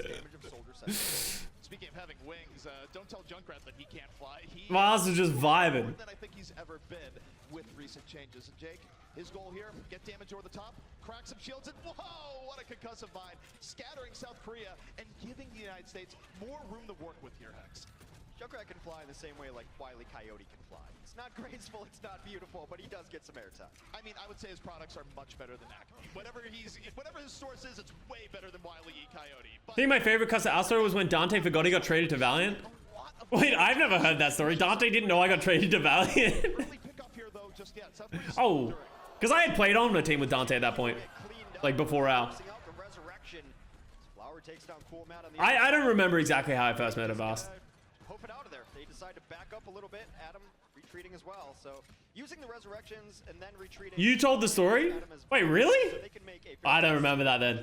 Speaking of having wings, don't tell Junkrat that he can't fly. Avast is just vibing. More than I think he's ever been with recent changes. And Jake, his goal here, get damage over the top, crack some shields, and whoa, what a concussive vine. Scattering South Korea and giving the United States more room to work with here, Hex. Junkrat can fly in the same way like Wile E. Coyote can fly. It's not graceful, it's not beautiful, but he does get some airtime. I mean, I would say his products are much better than that. Whatever his source is, it's way better than Wile E. Coyote. I think my favorite Custa out story was when Dante forgot he got traded to Valiant. Wait, I've never heard that story. Dante didn't know I got traded to Valiant. Oh, because I had played on a team with Dante at that point. Like before Al. I don't remember exactly how I first met Avast. It out of there. They decide to back up a little bit. Adam retreating as well. So using the resurrections and then retreating. You told the story? Wait, really? So I don't remember that then.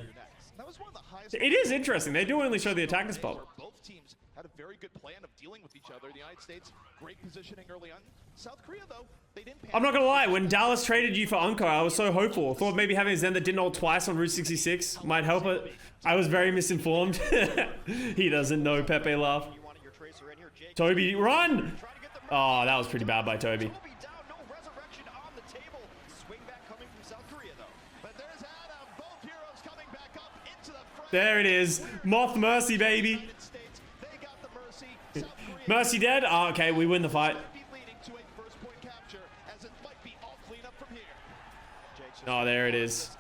That was one of the highest. It is interesting. They do only show the attackers pop. Both teams had a very good plan of dealing with each other. The United States, great positioning early on. South Korea, though, they didn't. I'm not gonna lie. When Dallas traded you for Unko, I was so hopeful. I thought maybe having Zen that didn't ult twice on Route 66 might help it. I was very misinformed. He doesn't know Pepe laugh. Toby, run! Oh, that was pretty bad by Toby. There it is. Moth Mercy, baby. Mercy dead? Oh, okay, we win the fight. Oh, there it is.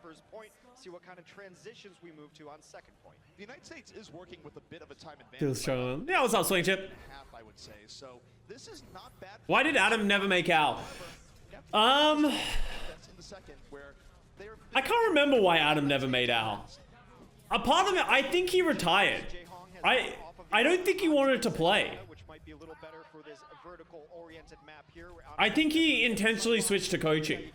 First point, see what kind of transitions we move to on second point. The United States is working with a bit of a time advantage. Yeah, what's up, Swing Chip? I would say. So this is not bad. Why did Adam never make Al? I can't remember why Adam never made Al. A part of it, I think he retired. I don't think he wanted to play. Which might be a little better for this vertical-oriented map here. I think he intentionally switched to coaching.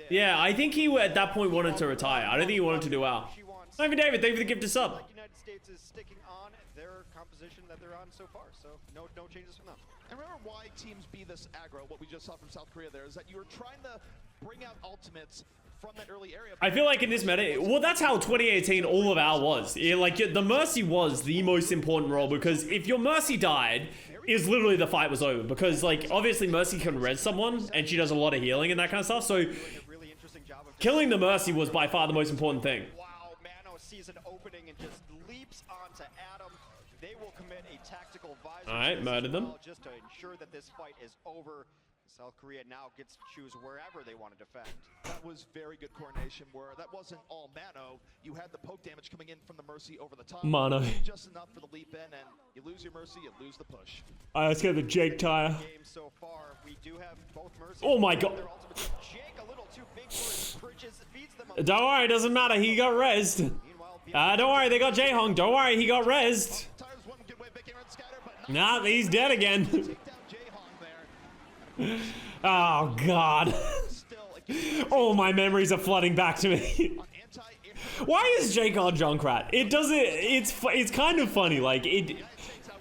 Yeah, I think he at that point wanted to retire. I don't think he wanted to do Al. Simon David, thank you for the gift of sub. The United States is sticking on their composition that they're on so far, so no changes from them. And remember why teams be this aggro, what we just saw from South Korea there, is that you were trying to bring out ultimates from that early area. I feel like in this meta, well, that's how 2018 all of our was. Yeah, like the Mercy was the most important role because if your Mercy died, is literally the fight was over because like obviously Mercy can res someone and she does a lot of healing and that kind of stuff. So killing the Mercy was by far the most important thing. Wow, Mano sees an opening and just leaps onto Adam. They will commit a tactical visor. All right, murdered them. Just to ensure that this fight is over. South Korea now gets to choose wherever they want to defend. That was very good coordination where that wasn't all Mano. You had the poke damage coming in from the Mercy over the top. Mono. Just enough for the leap in, and you lose your Mercy, you lose the push. All right, let's get the Jake tire. Game so far, we do have both Mercy. Oh my god. Jake a little too big for his bridges, feeds them. Don't worry, it doesn't matter. He got rezzed. Don't worry, they got Jaehong. Don't worry, he got rezzed. Nah, he's dead again. Oh god. Oh, my memories are flooding back to me. Why is Jake on Junkrat? It doesn't. It's kind of funny. Like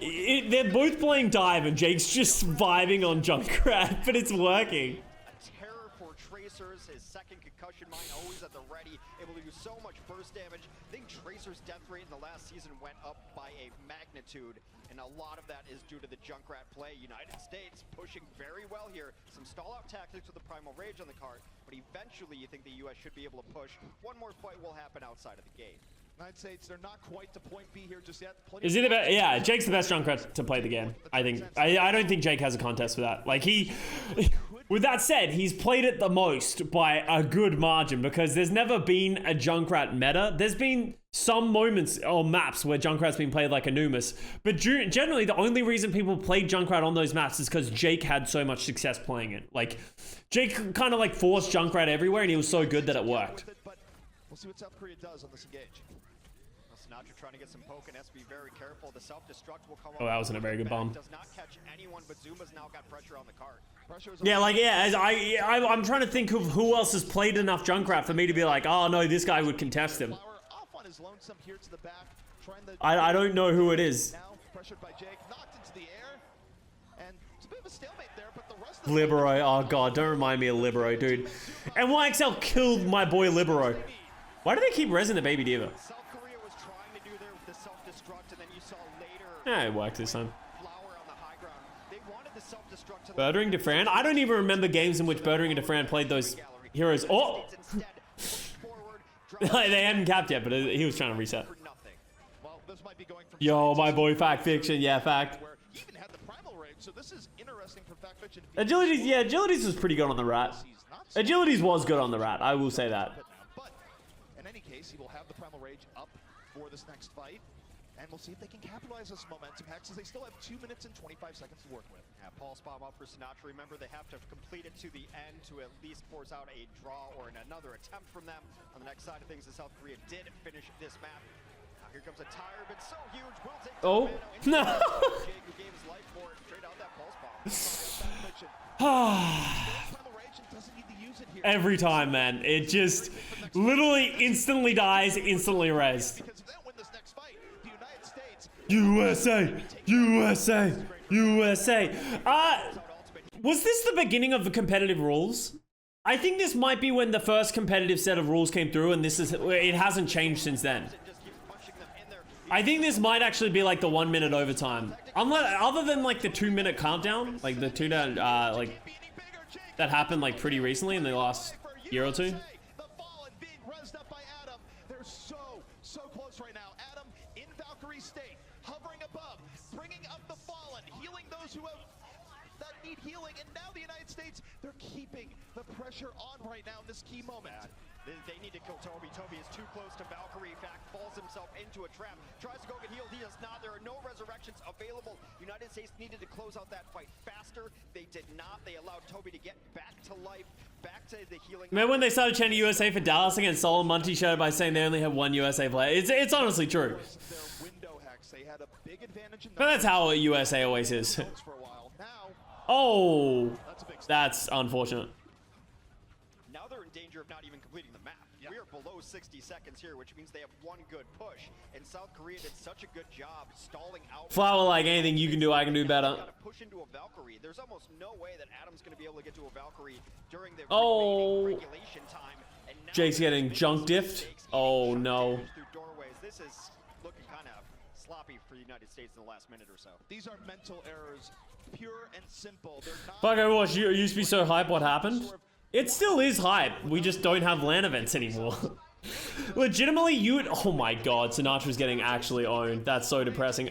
they're both playing dive and Jake's just vibing on Junkrat, but it's working. A terror for Tracers. His second concussion mine always at the ready, able to do so much burst damage. I think Tracer's death rate in the last season went up by a magnitude. And a lot of that is due to the Junkrat play. United States pushing very well here. Some stall-out tactics with the Primal Rage on the card, but eventually you think the U.S. should be able to push. One more fight will happen outside of the gate. United States, they're not quite to point B here just yet. Is he the best? Yeah, Jake's the best Junkrat to play the game. I think. I don't think Jake has a contest for that. Like he. With that said, he's played it the most by a good margin because there's never been a Junkrat meta. There's been some moments or maps where Junkrat's been played like Anumis, but generally the only reason people played Junkrat on those maps is because Jake had so much success playing it. Like, Jake kind of like forced Junkrat everywhere and he was so good that it worked. We'll see what South Korea does on this engage. Sinatra trying to get some poke and has to be very careful. The self-destruct will come. Oh, that wasn't a very good bomb. Does not catch anyone, but Zuma's now got pressure on the card. Yeah, like, yeah, I'm trying to think of who else has played enough Junkrat for me to be like, oh no, this guy would contest him. I don't know who it is. Now pressured by Jake, knocked into the air, and it's a bit of a stalemate there, but the rest of Libero, oh god, don't remind me of Libero, dude. And YXL killed my boy Libero. Why do they keep resin the Baby Diva? South Korea was trying to do there with the self-destruct, and then you saw later. Yeah, it worked this time. Flower on the high ground. They wanted the self-destruct to Birdering DeFran? I don't even remember games in which Birdering and DeFran played those heroes. Oh! They hadn't capped yet, but he was trying to reset. Well, this might be going from Yo, my boy Fact Fiction, yeah, Fact. where he even had the primal rage, so this is interesting for Fact Fiction. Agilities, yeah, Agilities was pretty good on the rat. Agilities was good on the rat, I will say that. But in any case, he will have the primal rage up for this next fight, and we'll see if they can capitalize this momentum, Hex, as they still have 2 minutes and 25 seconds to work with. Yeah, pulse bomb up for Sinatra. Remember, they have to complete it to the end to at least force out a draw or another attempt from them. On the next side of things, the South Korea did finish this map. Now here comes a tire, but so huge. Will take Oh, no. Jake, who gave his life for it, straight out that pulse bomb. Primal rage and doesn't need to use it here. Every time, man. It just literally instantly dies, instantly res. Because if they don't win this next fight, the United States USA! USA! USA! Was this the beginning of the competitive rules? I think this might be when the first competitive set of rules came through and it hasn't changed since then. I think this might actually be like the 1 minute overtime. Other than like the 2 minute countdown, like the like that happened like pretty recently in the last year or two. The Fallen being rezzed up by Adam. They're so close right now. Adam in Valkyrie state, hovering above, bringing up the Fallen, healing those who that need healing, and now the United States, they're keeping the pressure on right now in this key moment. They need to kill Toby. Toby is too close to Valkyrie. Fact falls himself into a trap. Tries to go get healed. He does not. There are no resurrections available. United States needed to close out that fight faster. They did not. They allowed Toby to get back to life, back to the healing. Remember when they started chanting USA for Dallas against Sol and Monty showed by saying they only have one USA player? It's honestly true. Their window Hex. They had a big advantage in But that's how USA always is. for a while. Now, Oh, that's a big step. that's unfortunate. Now they're in danger of not even completing the map. We are below 60 seconds here, which means they have one good push. And South Korea did such a good job stalling out. Flower, like anything you can do, I can do better. Got to push into a Valkyrie. There's almost no way that Adam's going to be able to get to a Valkyrie during the Oh. regulation time. Jake's getting junk diffed. Oh no. Through doorways. This is looking kind of sloppy for the United States in the last minute or so. These are mental errors, pure and simple. They're not Fuck Overwatch, you used to be so hype, what happened? It still is hype, we just don't have LAN events anymore. Legitimately, oh my god, Sinatra's getting actually owned. That's so depressing.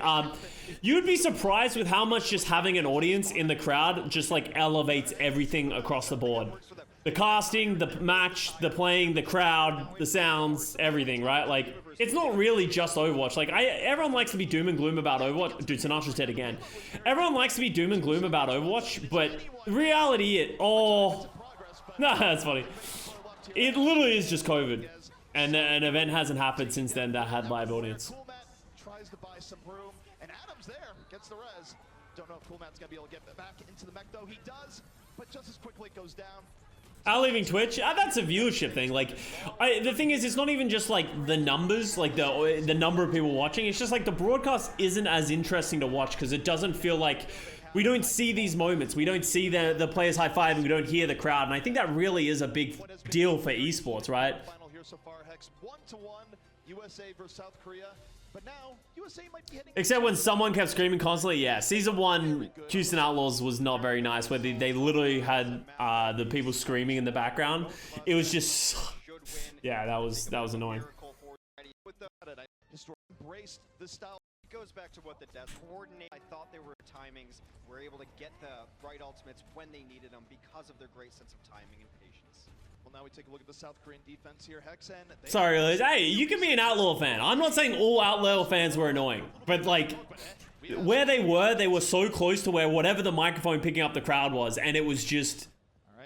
You'd be surprised with how much just having an audience in the crowd just like elevates everything across the board. The casting, the match, the playing, the crowd, the sounds, everything, right? Like, it's not really just Overwatch. Like, everyone likes to be doom and gloom about Overwatch. Dude, Sinatra's dead again. Everyone likes to be doom and gloom about Overwatch, but the reality, nah, that's funny. It literally is just COVID. And an event hasn't happened since then that had live audience. Tries to buy some room, and Adams there gets the res. Don't know if Coolmat's gonna be able to get back into the mech though. He does, but just as quickly it goes down. Leaving Twitch, that's a viewership thing. Like, the thing is, it's not even just like the numbers, like the number of people watching. It's just like the broadcast isn't as interesting to watch because it doesn't feel like we don't see these moments. We don't see the players high-fiving. We don't hear the crowd, and I think that really is a big deal for esports, right? So far, Hex 1-1, USA versus South Korea. But now USA might be heading. Except when someone kept screaming constantly. Yeah, season 1 Houston Outlaws was not very nice, where they literally had the people screaming in the background. It was just, yeah, that was annoying. Embraced the style. It goes back to what the devs coordinate. I thought they were timings, were able to get the right ultimates when they needed them because of their great sense of timing and patience. Well, now we take a look at the South Korean defense here. Hex and sorry, Liz. Hey, you can be an Outlaw fan. I'm not saying all Outlaw fans were annoying, but like where they were so close to where whatever the microphone picking up the crowd was, and it was just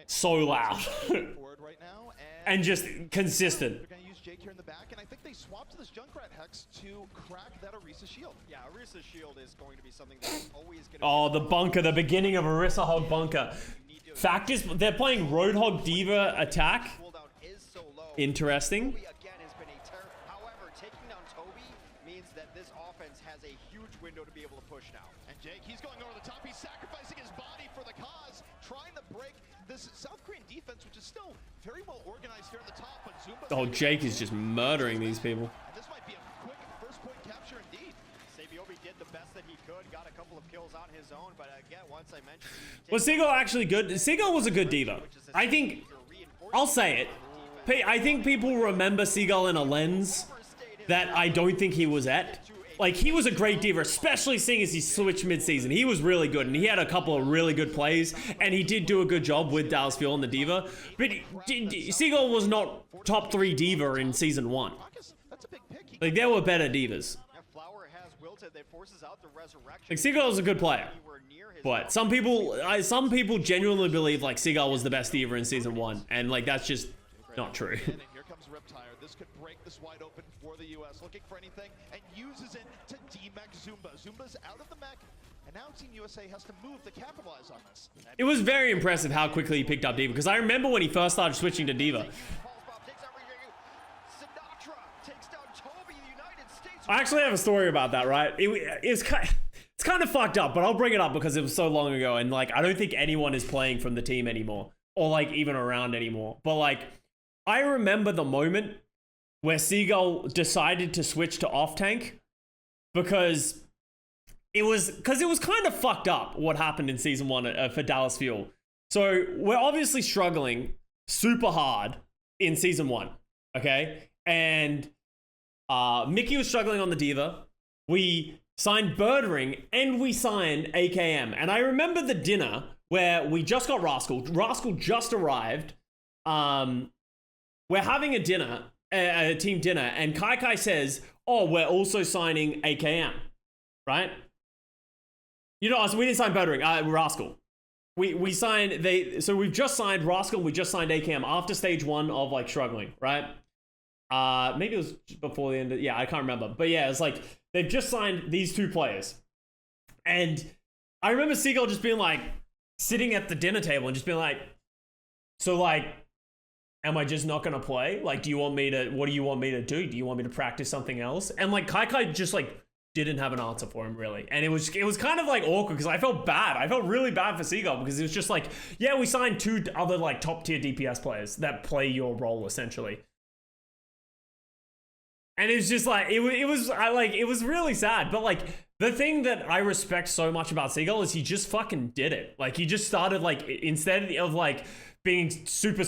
so loud right now, and just consistent. They're gonna use Jake here in the back, and I think they swapped this Junkrat Hex to crack that Orisa shield. Yeah, Orisa's shield is going to be something that's always going to. Oh, the bunker, the beginning of Orisa Hog bunker. Fact is, they're playing Roadhog Diva attack. Interesting. However, taking down Toby means that this offense has a huge window to be able to push now. And Jake, he's going over the top. He's sacrificing his body for the cause, trying to break this South Korean defense, which is still very well organized here at the top. But Zumba. Oh, Jake is just murdering these people. And this might be a quick first point capture indeed. Sabiobi did the best that he could, got a couple of kills on his own, but again, once I mentioned. Was Seagull actually good? Seagull was a good diva. I think, I'll say it. I think people remember Seagull in a lens that I don't think he was at. Like, he was a great diva, especially seeing as he switched mid-season. He was really good, and he had a couple of really good plays, and he did do a good job with Dallas Fuel and the diva. But Seagull was not top 3 diva in season 1. Like, there were better divas. Like, Seagull was a good player. But some people genuinely believe, like, Seagull was the best diva in season 1, and, like, that's just not true. And here comes Riptire. This could break this wide open for the U.S. Looking for anything and uses it to demech Zumba. Zumba's out of the mech, and now Team USA has to move to capitalize on this. It was very impressive how quickly he picked up diva, because I remember when he first started switching to diva. I actually have a story about that, right? It's kind of fucked up, but I'll bring it up because it was so long ago, and like I don't think anyone is playing from the team anymore, or like even around anymore. But like, I remember the moment where Seagull decided to switch to off tank because it was kind of fucked up what happened in season 1 for Dallas Fuel. So we're obviously struggling super hard in season 1, okay? And Mickey was struggling on the diva. We signed Birdring and we signed AKM. And I remember the dinner where we just got Rascal. Rascal just arrived. We're having a dinner, a team dinner, and Kai says, "Oh, we're also signing AKM, right?" You know, so we didn't sign Birdring, Rascal. We signed so we've just signed Rascal. We just signed AKM after stage 1 of like struggling, right? Maybe it was before the end. Yeah, I can't remember, but yeah, it's like they've just signed these 2 players, and I remember Seagull just being like sitting at the dinner table and just being like, "So like, am I just not gonna play? Like, what do you want me to do? Do you want me to practice something else?" And like Kai just like didn't have an answer for him really. And it was kind of like awkward because I felt bad. I felt really bad for Seagull because it was just like, yeah, we signed 2 other like top tier DPS players that play your role essentially. And it was just like, it was really sad. But like, the thing that I respect so much about Seagull is he just fucking did it. Like, he just started like, instead of like being super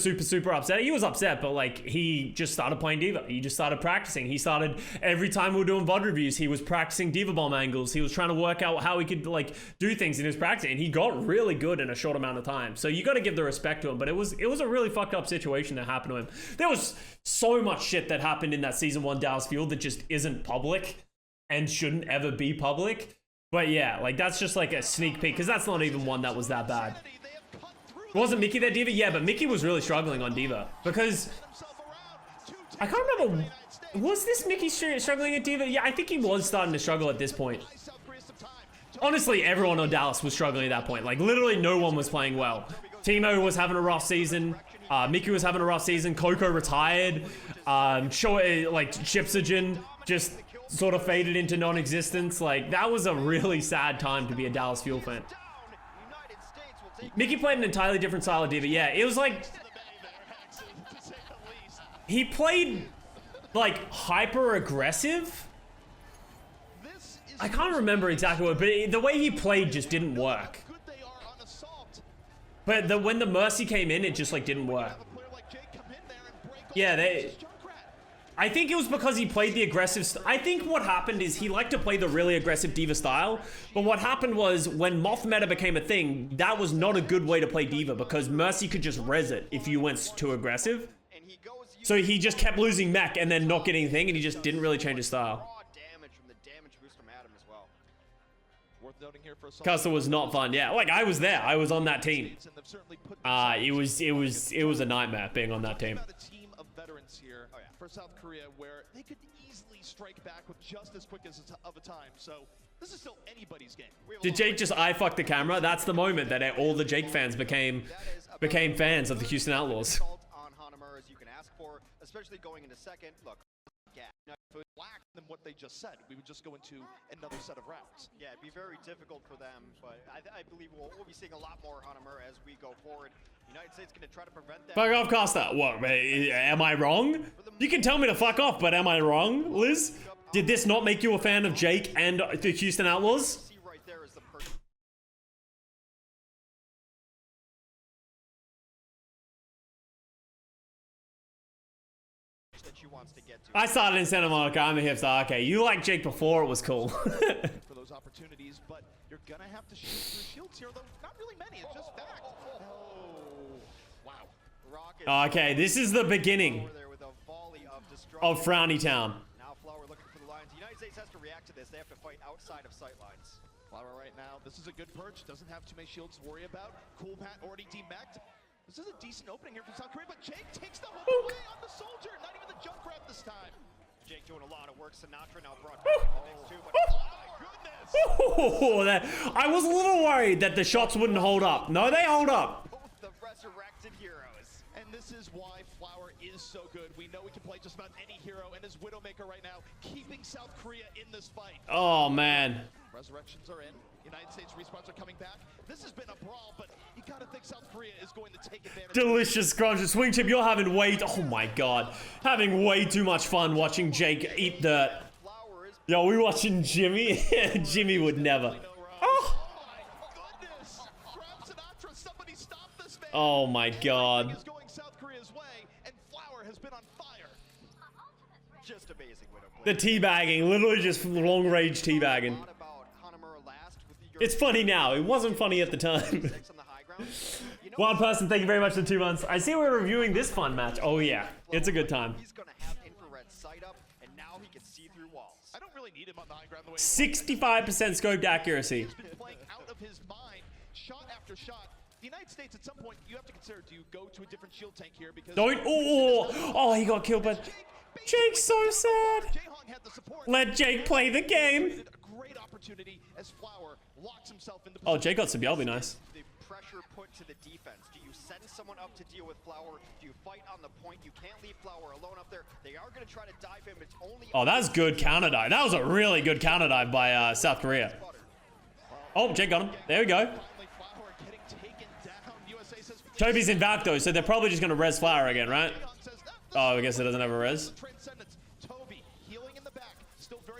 upset, he was upset, but like, he just started playing D.Va. He just started practicing. He started, every time we were doing VOD reviews, he was practicing D.Va bomb angles. He was trying to work out how he could like do things in his practice, and he got really good in a short amount of time. So you got to give the respect to him, but it was a really fucked up situation that happened to him. There was so much shit that happened in that Season 1 Dallas field that just isn't public and shouldn't ever be public. But yeah, like that's just like a sneak peek, because that's not even one that was that bad. Wasn't Mickey that D.Va? Yeah, but Mickey was really struggling on D.Va because I can't remember. Was this Mickey struggling at D.Va? Yeah, I think he was starting to struggle at this point. Honestly, everyone on Dallas was struggling at that point. Like, literally no one was playing well. Timo was having a rough season. Mickey was having a rough season. Coco retired. Like, Chipsogen just sort of faded into non-existence. Like, that was a really sad time to be a Dallas Fuel fan. Mickey played an entirely different style of D.Va. Yeah, it was like, he played like hyper aggressive. I can't remember exactly what, but the way he played just didn't work. But when the Mercy came in, it just like didn't work. Yeah, I think it was because he played the aggressive. I think what happened is he liked to play the really aggressive D.Va style. But what happened was when Moth meta became a thing, that was not a good way to play D.Va because Mercy could just res it if you went too aggressive. So he just kept losing mech and then not getting anything, and he just didn't really change his style. Custa was not fun. Yeah, like I was there. I was on that team. It was a nightmare being on that team. Here for South Korea, where they could easily strike back with just as quick as of a time. So this is still anybody's game. Did Jake just eye fuck the camera? That's the moment that all the Jake fans became fans of the Houston Outlaws. On Hanamura as you can ask for, especially going into second. Look, black than what they just said. We would just go into another set of rounds. Yeah, it'd be very difficult for them, but I believe we'll be seeing a lot more Hanamura as we go forward. United States going to try to prevent that. Fuck off, Costa. What? Am I wrong? You can tell me to fuck off, but am I wrong, Liz? Did this not make you a fan of Jake and the Houston Outlaws? I started in Santa Monica. I'm a hipster. Okay, you liked Jake before it was cool. For those opportunities, but you're gonna have to shoot through shields here, though not really many. It's just fact. Wow. Okay, this is the beginning of Frowny Town. Now Flower looking for the lines. The United States has to react to this. They have to fight outside of sight lines. Flower right now. This is a good perch. Doesn't have too many shields to worry about. Cool Pat already demeched. This is a decent opening here for South Korea, but Jake takes the whole way on the soldier. Not even the Junkrat this time. Jake doing a lot of work. Sinatra now brought back in the mix too, but oh my goodness! I was a little worried that the shots wouldn't hold up. No, they hold up. Both the resurrected heroes. And this is why Flower is so good. We know we can play just about any hero, and his Widowmaker right now, keeping South Korea in this fight. Oh, man. Resurrections are in. United States respawns are coming back. This has been a brawl, but you gotta think South Korea is going to take advantage. Delicious scrunch. Swing Chip, you're having oh my god. Having way too much fun watching Jake eat dirt. Yo, we watching Jimmy? Jimmy would never. Oh. Oh my god. The teabagging, literally just long range teabagging. It's funny now. It wasn't funny at the time. One person, thank you very much for the 2 months. I see we're reviewing this fun match. Oh yeah, it's a good time. He's gonna have infrared sight up, and now he can see through walls. I don't really need him on the high ground the way 65% scoped accuracy. He's been playing out of his mind, shot after shot. The United States, at some point, you have to consider: do you go to a different shield tank here? Because don't. Oh, he got killed, but Jake's so sad. Let Jake play the game. Great opportunity as Flower locks himself into oh, Jake got some. That'll be nice. The pressure put to the defense? Do you send someone up to deal with Flower? Do you fight on the point? You can't leave Flower alone up there. They are going to try to dive him. It's only... Oh, that's good counter dive. That was a really good counter dive by South Korea. Oh, Jake got him. There we go. Toby's in back though, so they're probably just going to res Flower again, right? Oh, I guess it doesn't have a res.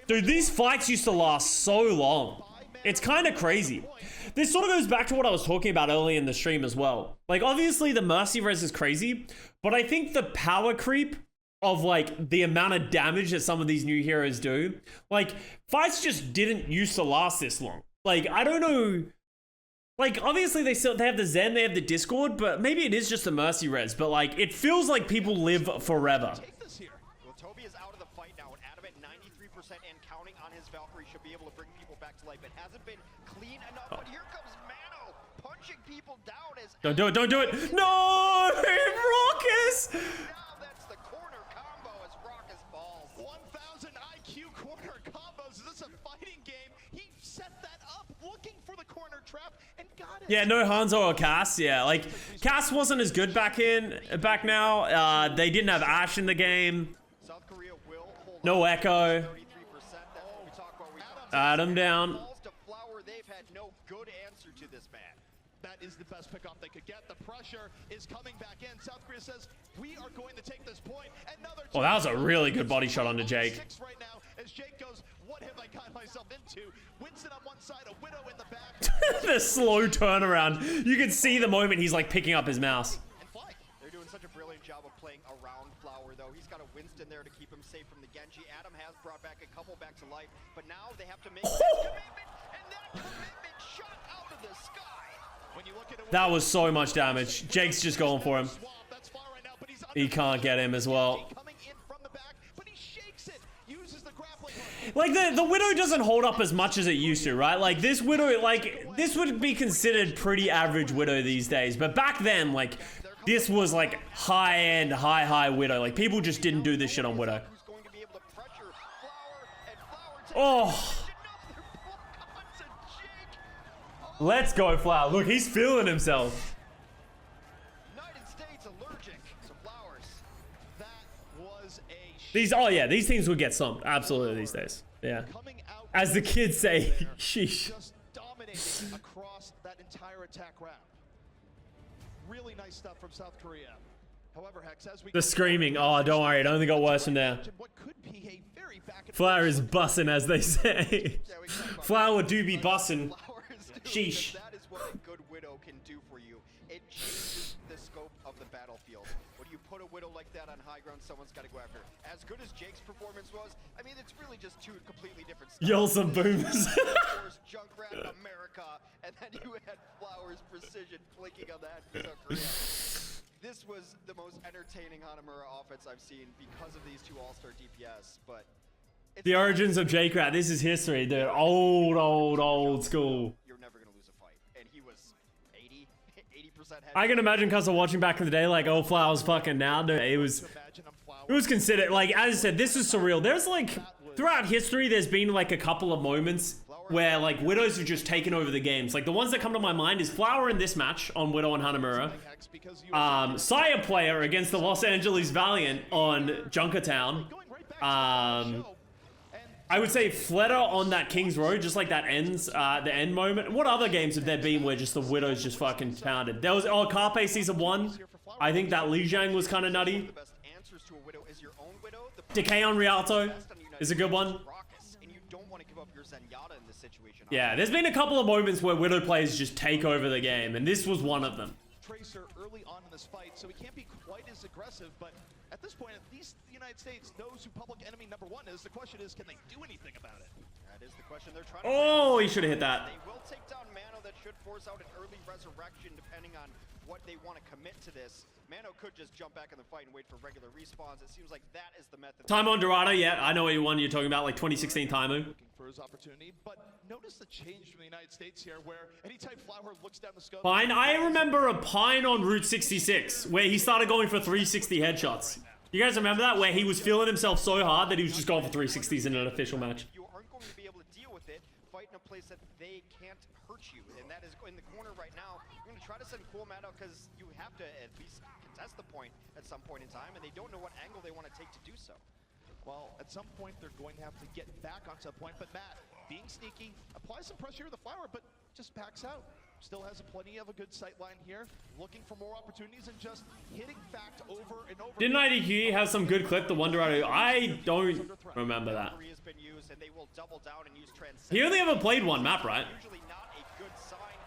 Dude, these fights used to last so long. It's kind of crazy. This sort of goes back to what I was talking about early in the stream as well. Like, obviously the Mercy res is crazy, but I think the power creep of like the amount of damage that some of these new heroes do, like fights just didn't used to last this long. Like, I don't know. Like, obviously they have the Zen, they have the Discord, but maybe it is just the Mercy res, but like it feels like people live forever. Well, Toby is out of the fight now, and Adam at 93% and counting on his Valkyrie should be able to bring people back to life. It hasn't been clean enough, but here comes Mano punching people down as... Don't do it, don't do it. No, Raucus! Now that's the corner combo as Raucus falls. 1,000 IQ corner combos. Is this a fighting game? He set that up looking for the corner trap and got it. Yeah, no Hanzo or Cass. Yeah, like Cass wasn't as good back now. They didn't have Ash in the game. South Korea will hold No on. Echo. 33%. That's what we talk about. Adam down. Balls to Flower. They've had no good answer to this man. That is the best pick off they could get. The pressure is coming back in. South Korea says, we are going to take this point. Another Oh, that was a really good body shot onto Jake. Right now, as Jake goes, what have I got myself into? Winston on one side, a Widow in the back. The slow turnaround. You can see the moment he's like picking up his mouse. And fly. They're doing such a brilliant job of playing around Flower, though. He's got a Winston there to keep him safe from the Genji. Adam has brought back a couple back to life, but now they have to make that commitment, and that commitment shot out of the sky. When you look at it, That was so much damage. Jake's just going for him. that's far right now, but he's He can't get him as well. coming in from the back, but he shakes it, uses the grappling hook. Like the Widow doesn't hold up as much as it used to, right? Like this Widow, like this would be considered pretty average Widow these days. But back then, like this was like high-end, high Widow. Like people just didn't do this shit on Widow. Who's going to be able to pressure Flower, and Flower takes Oh, another block onto Jake. let's go, Flower. Look, he's feeling himself. United States allergic to Flowers. That was a These, oh yeah, these teams would get stumped. Absolutely these days. Yeah. coming out As the kids say, sheesh. just dominating across that entire attack round. Really nice stuff from South Korea. However, Hex, as we The screaming. Oh, don't worry. It only got worse from there. what could be a very back and Flower is bussin', as they say. Yeah, we talk about Flower do be bussin'. Flowers do, Sheesh. because that is what a good Widow can do for you. It changes the scope of the battlefield. When you put a Widow like that on high ground, someone's got to go after her. As good as Jake's performance was, I mean, it's really just two completely different styles. Yell some booms. Of course, Junkrat America, and then you had Flowers precision flicking on that for South Korea. This was the most entertaining Hanamura offense I've seen because of these two all-star DPS, but it's The origins of J-Crat. This is history, dude. Old school. you're never going to lose a fight. And he was 80% head. I can imagine Custa watching back in the day, like, oh, Flower's fucking now. Dude, it was considered, like, as I said, this is surreal. There's, like, throughout history, there's been, like, a couple of moments where, like, Widows have just taken over the games. Like, the ones that come to my mind is Flower in this match on Widow and Hanamura. Sire player against the Los Angeles Valiant on Junkertown. I would say Fleta on that King's Road, just like that ends, the end moment. What other games have there been where just the Widows just fucking pounded? There was, oh, Carpe Season 1. I think that Lijiang was kind of nutty. The best answers to a Widow is your own Widow. The Decay on Rialto is a good one. Raucus, and you don't want to give up your Zenyatta in this situation. Yeah, there's been a couple of moments where Widow players just take over the game, and this was one of them. Tracer early on in this fight, so he can't be quite as aggressive, but at this point, at least the United States knows who public enemy number one is. The question is, can they do anything about it? That is the question they're trying to Oh, he should have hit that. They will take down Mano. That should force out an early resurrection depending on what they want to commit to this. Mano could just jump back in the fight and wait for regular respawns. It seems like that is the method. Time on Dorado, yeah, I know what one you're talking about, like 2016 Taimu. Looking for his opportunity, but notice the change from the United States here, where anytime Flower looks down the scope. Pine, I remember a Pine on Route 66, where he started going for 360 headshots. You guys remember that? Where he was feeling himself so hard that he was just going for 360s in an official match. You aren't going to be able to deal with it. Fight fight in a place that they can't hurt you, and that is in the corner right now. You're going to try to send Coolmat out because you have to at least contest the point at some point in time, and they don't know what angle they want to take to do so. Well, at some point they're going to have to get back onto a point, but Matt, being sneaky, applies some pressure to the flower, but just backs out. Still has plenty of a good sight line here, looking for more opportunities and just hitting fact over and over. Didn't IDQ have some good clip, the one Dorado? I don't remember that. He only ever played one map, right? Usually not a good sign.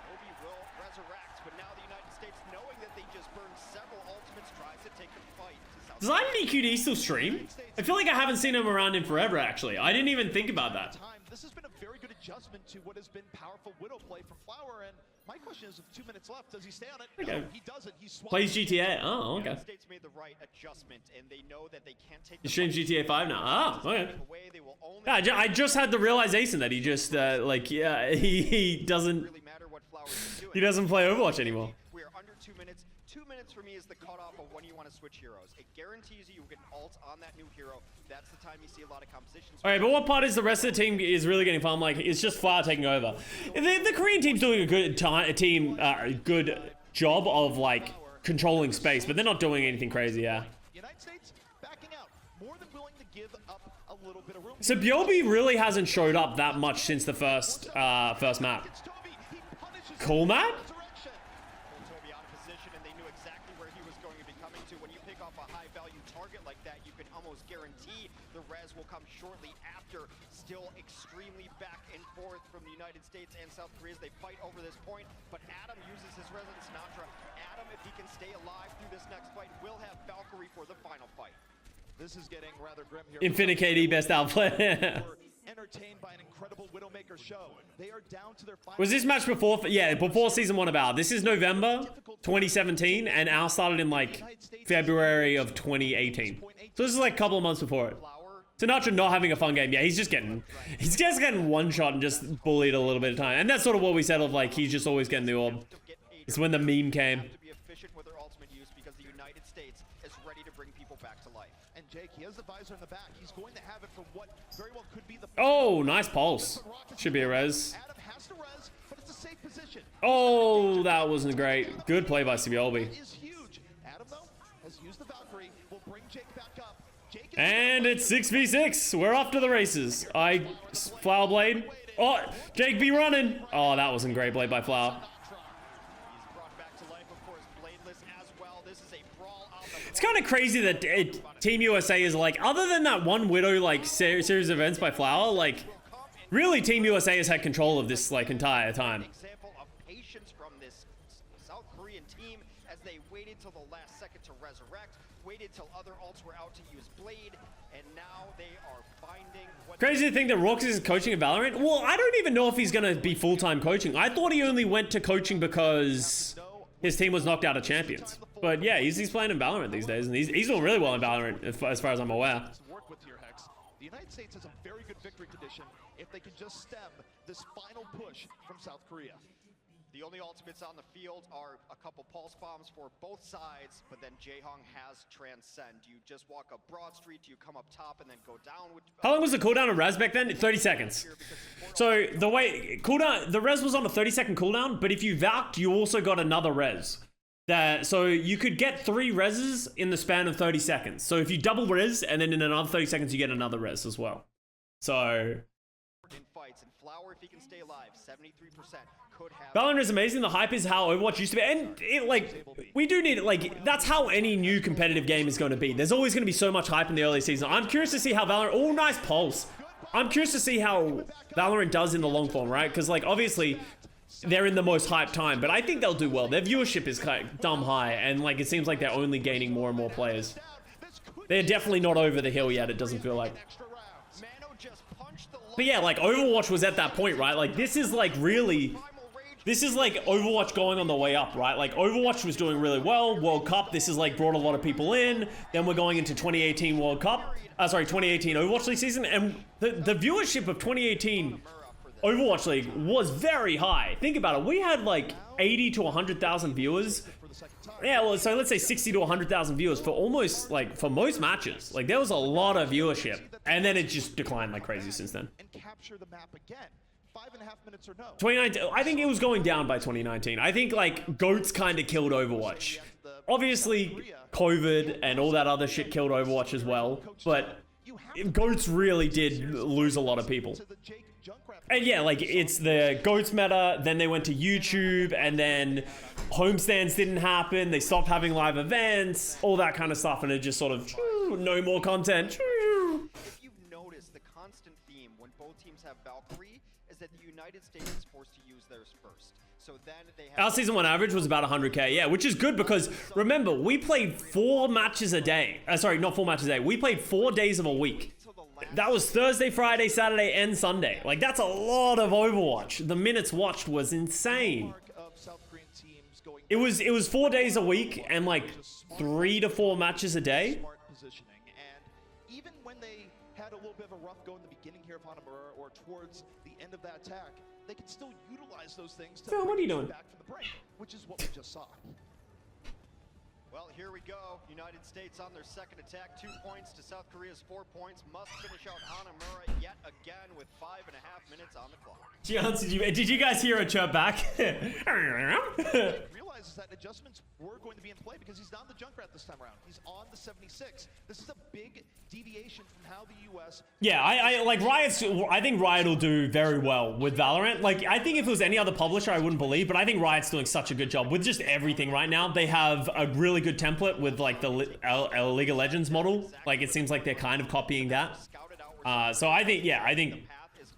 Toby will resurrect, but now the United States, knowing that they just burned several ultimates, tries to take the fight to South Does IDQD still stream? I feel like I haven't seen him around in forever, actually. I didn't even think about that. This has been a very good adjustment to what has been powerful Widow play from Flower, and my question is, with 2 minutes left, does he stay on it? Okay. No, he doesn't. He Plays GTA. Oh, okay. The States made the right adjustment, and they know that they can't take He streams GTA 5 now. Oh, okay. away. They will only Yeah, I just had the realization that he just, he doesn't, really matter what Flowers is doing. he doesn't play Overwatch anymore. We are under 2 minutes. 2 minutes for me is the cutoff of when you want to switch heroes. It guarantees you get an ult on that new hero. That's the time you see a lot of compositions. Okay, but what part is the rest of the team is really getting fun? Like, it's just Flower taking over. The Korean team's doing a good good job of like controlling space, but they're not doing anything crazy. Yeah. United States backing out, more than willing to give up a little bit of room. So Byobi really hasn't showed up that much since the first map. Cool, Matt? Toby out of position, and they knew exactly where he was going to be coming to. When you pick off a high-value target like that, you can almost guarantee the res will come shortly after. Still extremely back and forth from the United States and South Korea as they fight over this point. But Adam uses his Resident Sinatra. Adam, if he can stay alive through this next fight, will have Valkyrie for the final fight. This is getting rather grim here. Infinite KD best outplay. Entertained by an incredible Widowmaker show. They are down to their final. Was this match before? Yeah, before season 1 of Owl. This is November 2017, and Owl started in like February of 2018. So this is like a couple of months before it. Sinatra not having a fun game. Yeah, he's just getting one shot and just bullied a little bit of time. And that's sort of what we said of like he's just always getting the orb. It's when the meme came. To be efficient with their ultimate use because the United States is ready to bring people back to life. And Jake, he has the visor in the back. He's going to have it for what very well could be the. Oh, nice pulse. Should be a res. Adam has to res, but it's a safe position. Oh, that wasn't great. Good play by CBLB. Is huge. Adam though has used the Valkyrie. Will bring Jake back up. Jake And it's 6v6. We're off to the races. Flower Blade. Oh, Jake be running. Oh, that wasn't great play by Flower. He's brought back to life, of course, bladeless as well. This is a brawl out the It's kind of crazy that Team USA is like, other than that one Widow like series of events by Flower, like really Team USA has had control of this like entire time. example of patience from this South Korean team as they waited till the last second to resurrect, waited till other ults were out to use Blade, and now they are finding what. Crazy to think that Rox is coaching at Valorant. Well, I don't even know if he's gonna be full-time coaching. I thought he only went to coaching because his team was knocked out of Champions. But yeah, he's playing in Valorant these days, and he's doing really well in Valorant as far as I'm aware. Work with your Hex. The United States has a very good victory condition if they can just stem this final push from South Korea. The only ultimates on the field are a couple pulse bombs for both sides, but then Jaehong has Transcend. You just walk up Broad Street, you come up top, and then go down. With, How long was the cooldown of res back then? 30 seconds. So the way cooldown, the res was on a 30-second cooldown, but if you valked, you also got another res. So you could get 3 reses in the span of 30 seconds. So if you double res, and then in another 30 seconds, you get another res as well. So in fights, and Flower, if he can stay alive, 73% could have. Valorant is amazing. The hype is how Overwatch used to be, and it, like we do need it. Like that's how any new competitive game is going to be. There's always going to be so much hype in the early season. I'm curious to see how Valorant. Oh, nice pulse. I'm curious to see how Valorant does in the long form, right? Because like obviously they're in the most hyped time, but I think they'll do well. Their viewership is kind of dumb high, and like it seems like they're only gaining more and more players. They're definitely not over the hill yet. It doesn't feel like. But yeah, like Overwatch was at that point, right? Like this is like really, this is like Overwatch going on the way up, right? Like Overwatch was doing really well. World Cup, this has like brought a lot of people in. Then we're going into 2018 World Cup. 2018 Overwatch League season, and the viewership of 2018 Overwatch League was very high. Think about it. We had like 80 to 100,000 viewers. Yeah, well, so let's say 60 to 100,000 viewers for almost like for most matches. Like there was a lot of viewership, and then it just declined like crazy since then. And capture the map again. 5.5 minutes or no. 2019, I think it was going down by 2019. I think like GOATs kind of killed Overwatch. Obviously, COVID and all that other shit killed Overwatch as well, but GOATs really did lose a lot of people. And yeah, like it's the GOATs meta, then they went to YouTube, and then homestands didn't happen, they stopped having live events, all that kind of stuff, and it just sort of, no more content. If you've noticed, the constant theme when both teams have Valkyrie is that the United States is forced to use theirs first. So then they have... Our season 1 average was about 100k, yeah, which is good because, remember, we played 4 matches a day. Sorry, not 4 matches a day. We played 4 days of a week. That was Thursday, Friday, Saturday, and Sunday. Like, that's a lot of Overwatch. The minutes watched was insane. It was 4 days a week and like 3 to 4 matches a day. Smart positioning. And even when they had a little bit of a rough go in the beginning here of Hanamura or towards the end of that attack, they can still utilize those things to Phil, what are you doing? back from the break, which is what we just saw. Well, here we go. United States on their second attack. 2 points to South Korea's 4 points. Must finish out Hanamura yet again with 5.5 minutes on the clock. Giants, did you guys hear a chirp back? Realizes that adjustments were going to be in play because he's not the Junkrat this time around. He's on the 76. This is a big deviation from how the U.S. Yeah, I like Riot's. I think Riot will do very well with Valorant. Like, I think if it was any other publisher, I wouldn't believe, but I think Riot's doing such a good job with just everything right now. They have a really good template with like the League of Legends model. Like, it seems like they're kind of copying that. So I think, yeah, I think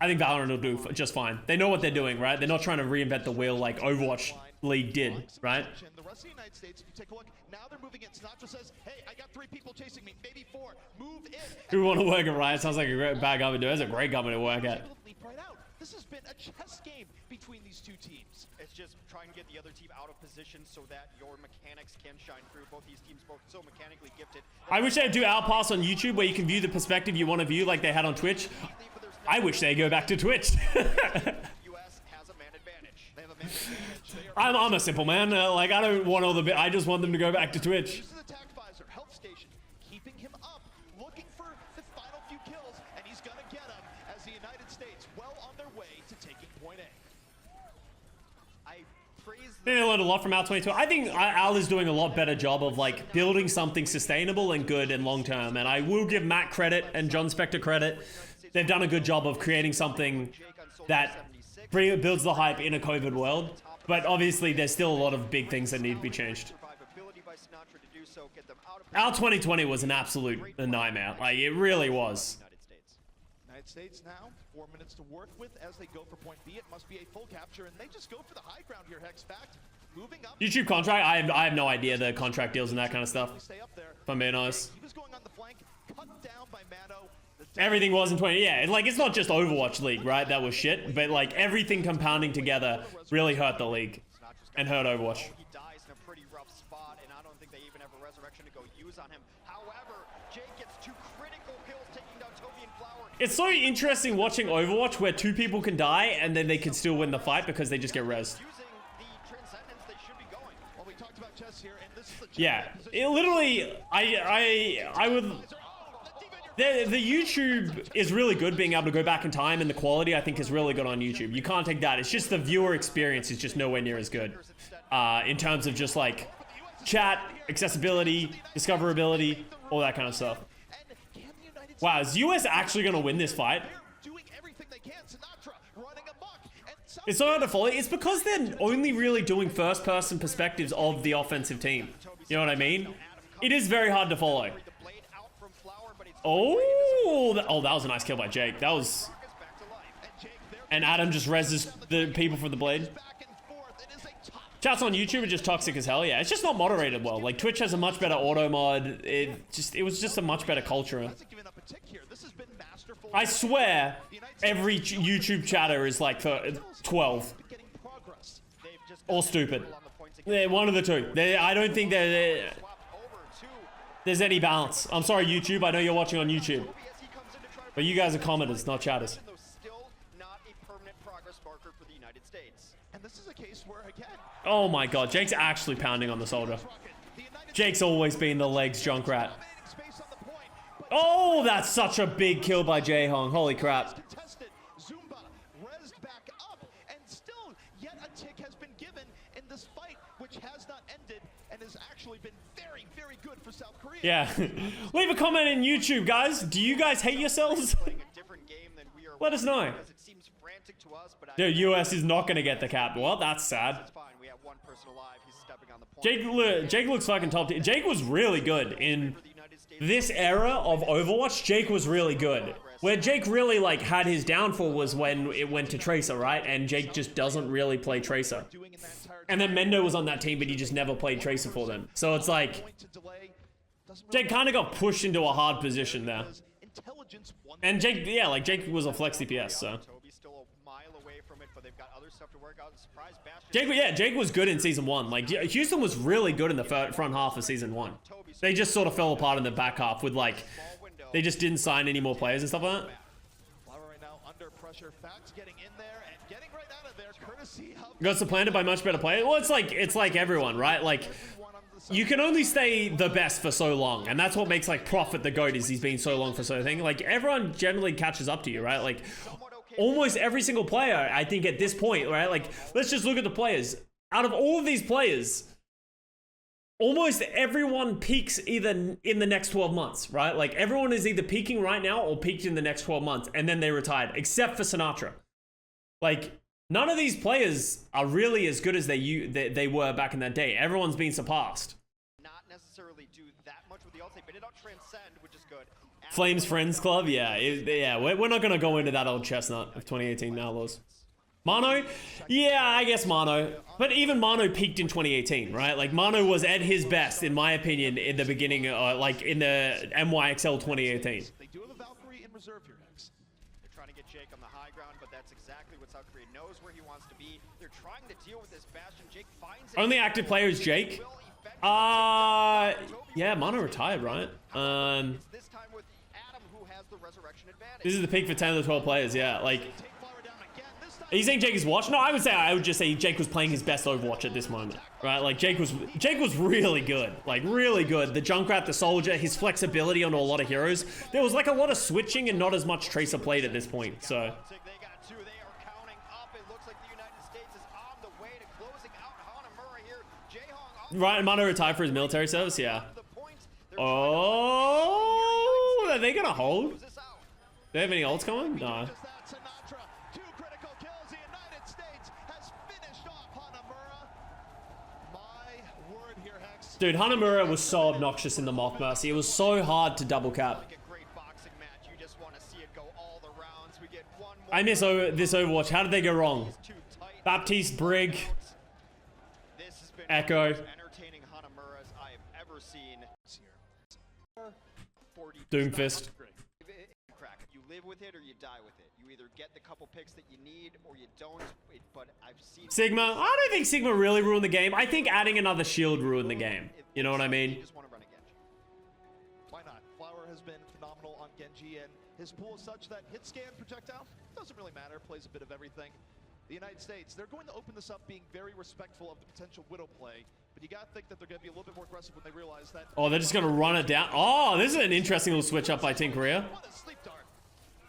Valorant will do just fine. They know what they're doing, right? They're not trying to reinvent the wheel like Overwatch League did, right? The rest of the United States, if you take a look, now they're moving in. Sinatra says, hey, I got 3 people chasing me, maybe 4. Move in. Who want to work at Riot? Sounds like a great bad company. That's a great company to work at. Leap right out. This has been a chess game between these 2 teams. It's just trying to get the other team out of position so that your mechanics can shine through. Both these teams both so mechanically gifted. I wish they'd do Outpass on YouTube where you can view the perspective you want to view like they had on Twitch. I wish they go back to Twitch. US has a man advantage. They have a man advantage. I'm a simple man. Like, I don't want all the I just want them to go back to Twitch. Uses attack visor, health station, keeping him up, looking for the final few kills, and he's gonna get them as the United States well on their way to taking point A. I praise They learned a lot from Al 22. I think Al is doing a lot better job of like building something sustainable and good and long term. And I will give Matt credit and John Spector credit. They've done a good job of creating something that builds the hype in a COVID world. But obviously, there's still a lot of big things that need to be changed. Al 2020 was an absolute nightmare. Like, it really was. United States now, 4 minutes to work with as they go for point B. It must be a full capture, and they just go for the high ground here, Hex. Fact, moving up. YouTube contract? I have no idea the contract deals and that kind of stuff. Stay up there. If I'm being honest. He was going on the flank, cut down by Mano. Everything was in 20. Yeah, like, it's not just Overwatch League, right? That was shit. But, like, everything compounding together really hurt the league and hurt Overwatch. He dies in a pretty rough spot, and I don't think they even have a resurrection to go use on him. However, Jake gets 2 critical kills taking down Toby and Flower. It's so interesting watching Overwatch where 2 people can die and then they can still win the fight because they just get rezzed. Using the transcendence they should be going. Well, we talked about chess here, and this is the Yeah, it literally, I would... The YouTube is really good being able to go back in time, and the quality I think is really good on YouTube. You can't take that. It's just the viewer experience is just nowhere near as good in terms of just like chat, accessibility, discoverability, all that kind of stuff. Wow, is US actually going to win this fight? It's so hard to follow. It's because they're only really doing first-person perspectives of the offensive team. You know what I mean? It is very hard to follow. Oh, that was a nice kill by Jake. That was... And Adam just reses the people for the blade. Chats on YouTube are just toxic as hell. Yeah, it's just not moderated well. Like, Twitch has a much better auto mod. It was just a much better culture. I swear, every YouTube chatter is like 12. Or stupid. They're one of the two. I don't think there's any balance. I'm sorry, YouTube. I know you're watching on YouTube. But you guys are commenters, not chatters. Oh my god, Jake's actually pounding on the shoulder. Jake's always been the legs Junkrat. Oh, that's such a big kill by Jaehong. Holy crap. this fight, which has not ended and has actually been very, very good for South Korea. Yeah. Leave a comment in YouTube, guys. Do you guys hate yourselves? Playing a different game than we are. Let us know. Because it seems frantic to us, but The US is not going to get the cap. Well, that's sad. it's fine. We have one person alive. He's stepping on the point. Jake looks fucking top tier. Jake was really good in this era of Overwatch. Jake was really good. Where Jake really like had his downfall was when it went to Tracer, right? And Jake just doesn't really play Tracer. And then Mendo was on that team, but he just never played Tracer for them. So it's like Jake kind of got pushed into a hard position there. And Jake, yeah, like Jake was a flex DPS, so. Toby's still a mile away from it, but they've got other stuff to work out. Surprise Bastion. Jake, yeah, Jake was good in season 1. Like Houston was really good in the front half of season 1. They just sort of fell apart in the back half with like, they just didn't sign any more players and stuff like that. Flower right now under pressure. Facts getting in there and getting right out of there. Courtesy of Got supplanted by much better players. Well, it's like everyone, right? Like, you can only stay the best for so long, and that's what makes like Prophet the GOAT is he's been so long for so thing. Like everyone generally catches up to you, right? Like almost every single player, I think at this point, right? Like let's just look at the players. Out of all of these players, almost everyone peaks either in the next 12 months, right? Like everyone is either peaking right now or peaked in the next 12 months, and then they retired, except for Sinatra. Like none of these players are really as good as they were back in that day. Everyone's been surpassed. Not necessarily do that much with the ult, but it out transcend, which is good. Flames Friends Club, yeah, yeah. We're not gonna go into that old chestnut of 2018 now, Laws. Mano, yeah, I guess Mano, but even Mano peaked in 2018, right? Like Mano was at his best, in my opinion, in the beginning, like in the MYXL 2018. They do have a Valkyrie in reserve here, Hex. They're trying to get Jake on the high ground, but that's exactly what South Korea knows where he wants to be. They're trying to deal with this Bastion. Jake finds it. Only active player is Jake. Yeah, Mano retired, right? This time with Adam, who has the resurrection advantage. This is the peak for 10 of the 12 players, yeah. Like, are you saying Jake is watch? No, I would just say Jake was playing his best Overwatch at this moment, right? Like Jake was really good, like really good. The Junkrat, the Soldier, his flexibility on a lot of heroes. There was like a lot of switching and not as much Tracer played at this point. So They got two. They are counting up. It looks like the United States is on the way to closing out Hanamura here. Jaehong right, and Mano retired for his military service, yeah. the points. Oh, are they gonna hold? Do This out. they have any ults coming? No. Just that Sinatra, 2 critical kills. The United States has finished off Hanamura. My word here, Hex. Dude, Hanamura was so obnoxious in the Moth Mercy. It was so hard to double cap. Like a great boxing match. You just want to see it go all the rounds. We get one more. I miss this Overwatch. How did they go wrong? Too tight. Baptiste, Brig, This has been Echo. one of the most entertaining Hanamura's I have ever seen. 40 Doomfist. Crack. You live with it or you die with it. You either get the couple picks that you need or you don't. But I've seen Sigma. I don't think Sigma really ruined the game. I think adding another shield ruined the game. You know what I You mean? just want to run a Genji. Why not? Flower has been phenomenal on Genji, and his pool is such that hit scan projectile doesn't really matter, plays a bit of everything. The United States, they're going to open this up being very respectful of the potential Widow play, but you gotta think that they're gonna be a little bit more aggressive when they realize that. Oh, they're just gonna run it down. Oh, this is an interesting little switch up by Team Korea. What a sleep dart!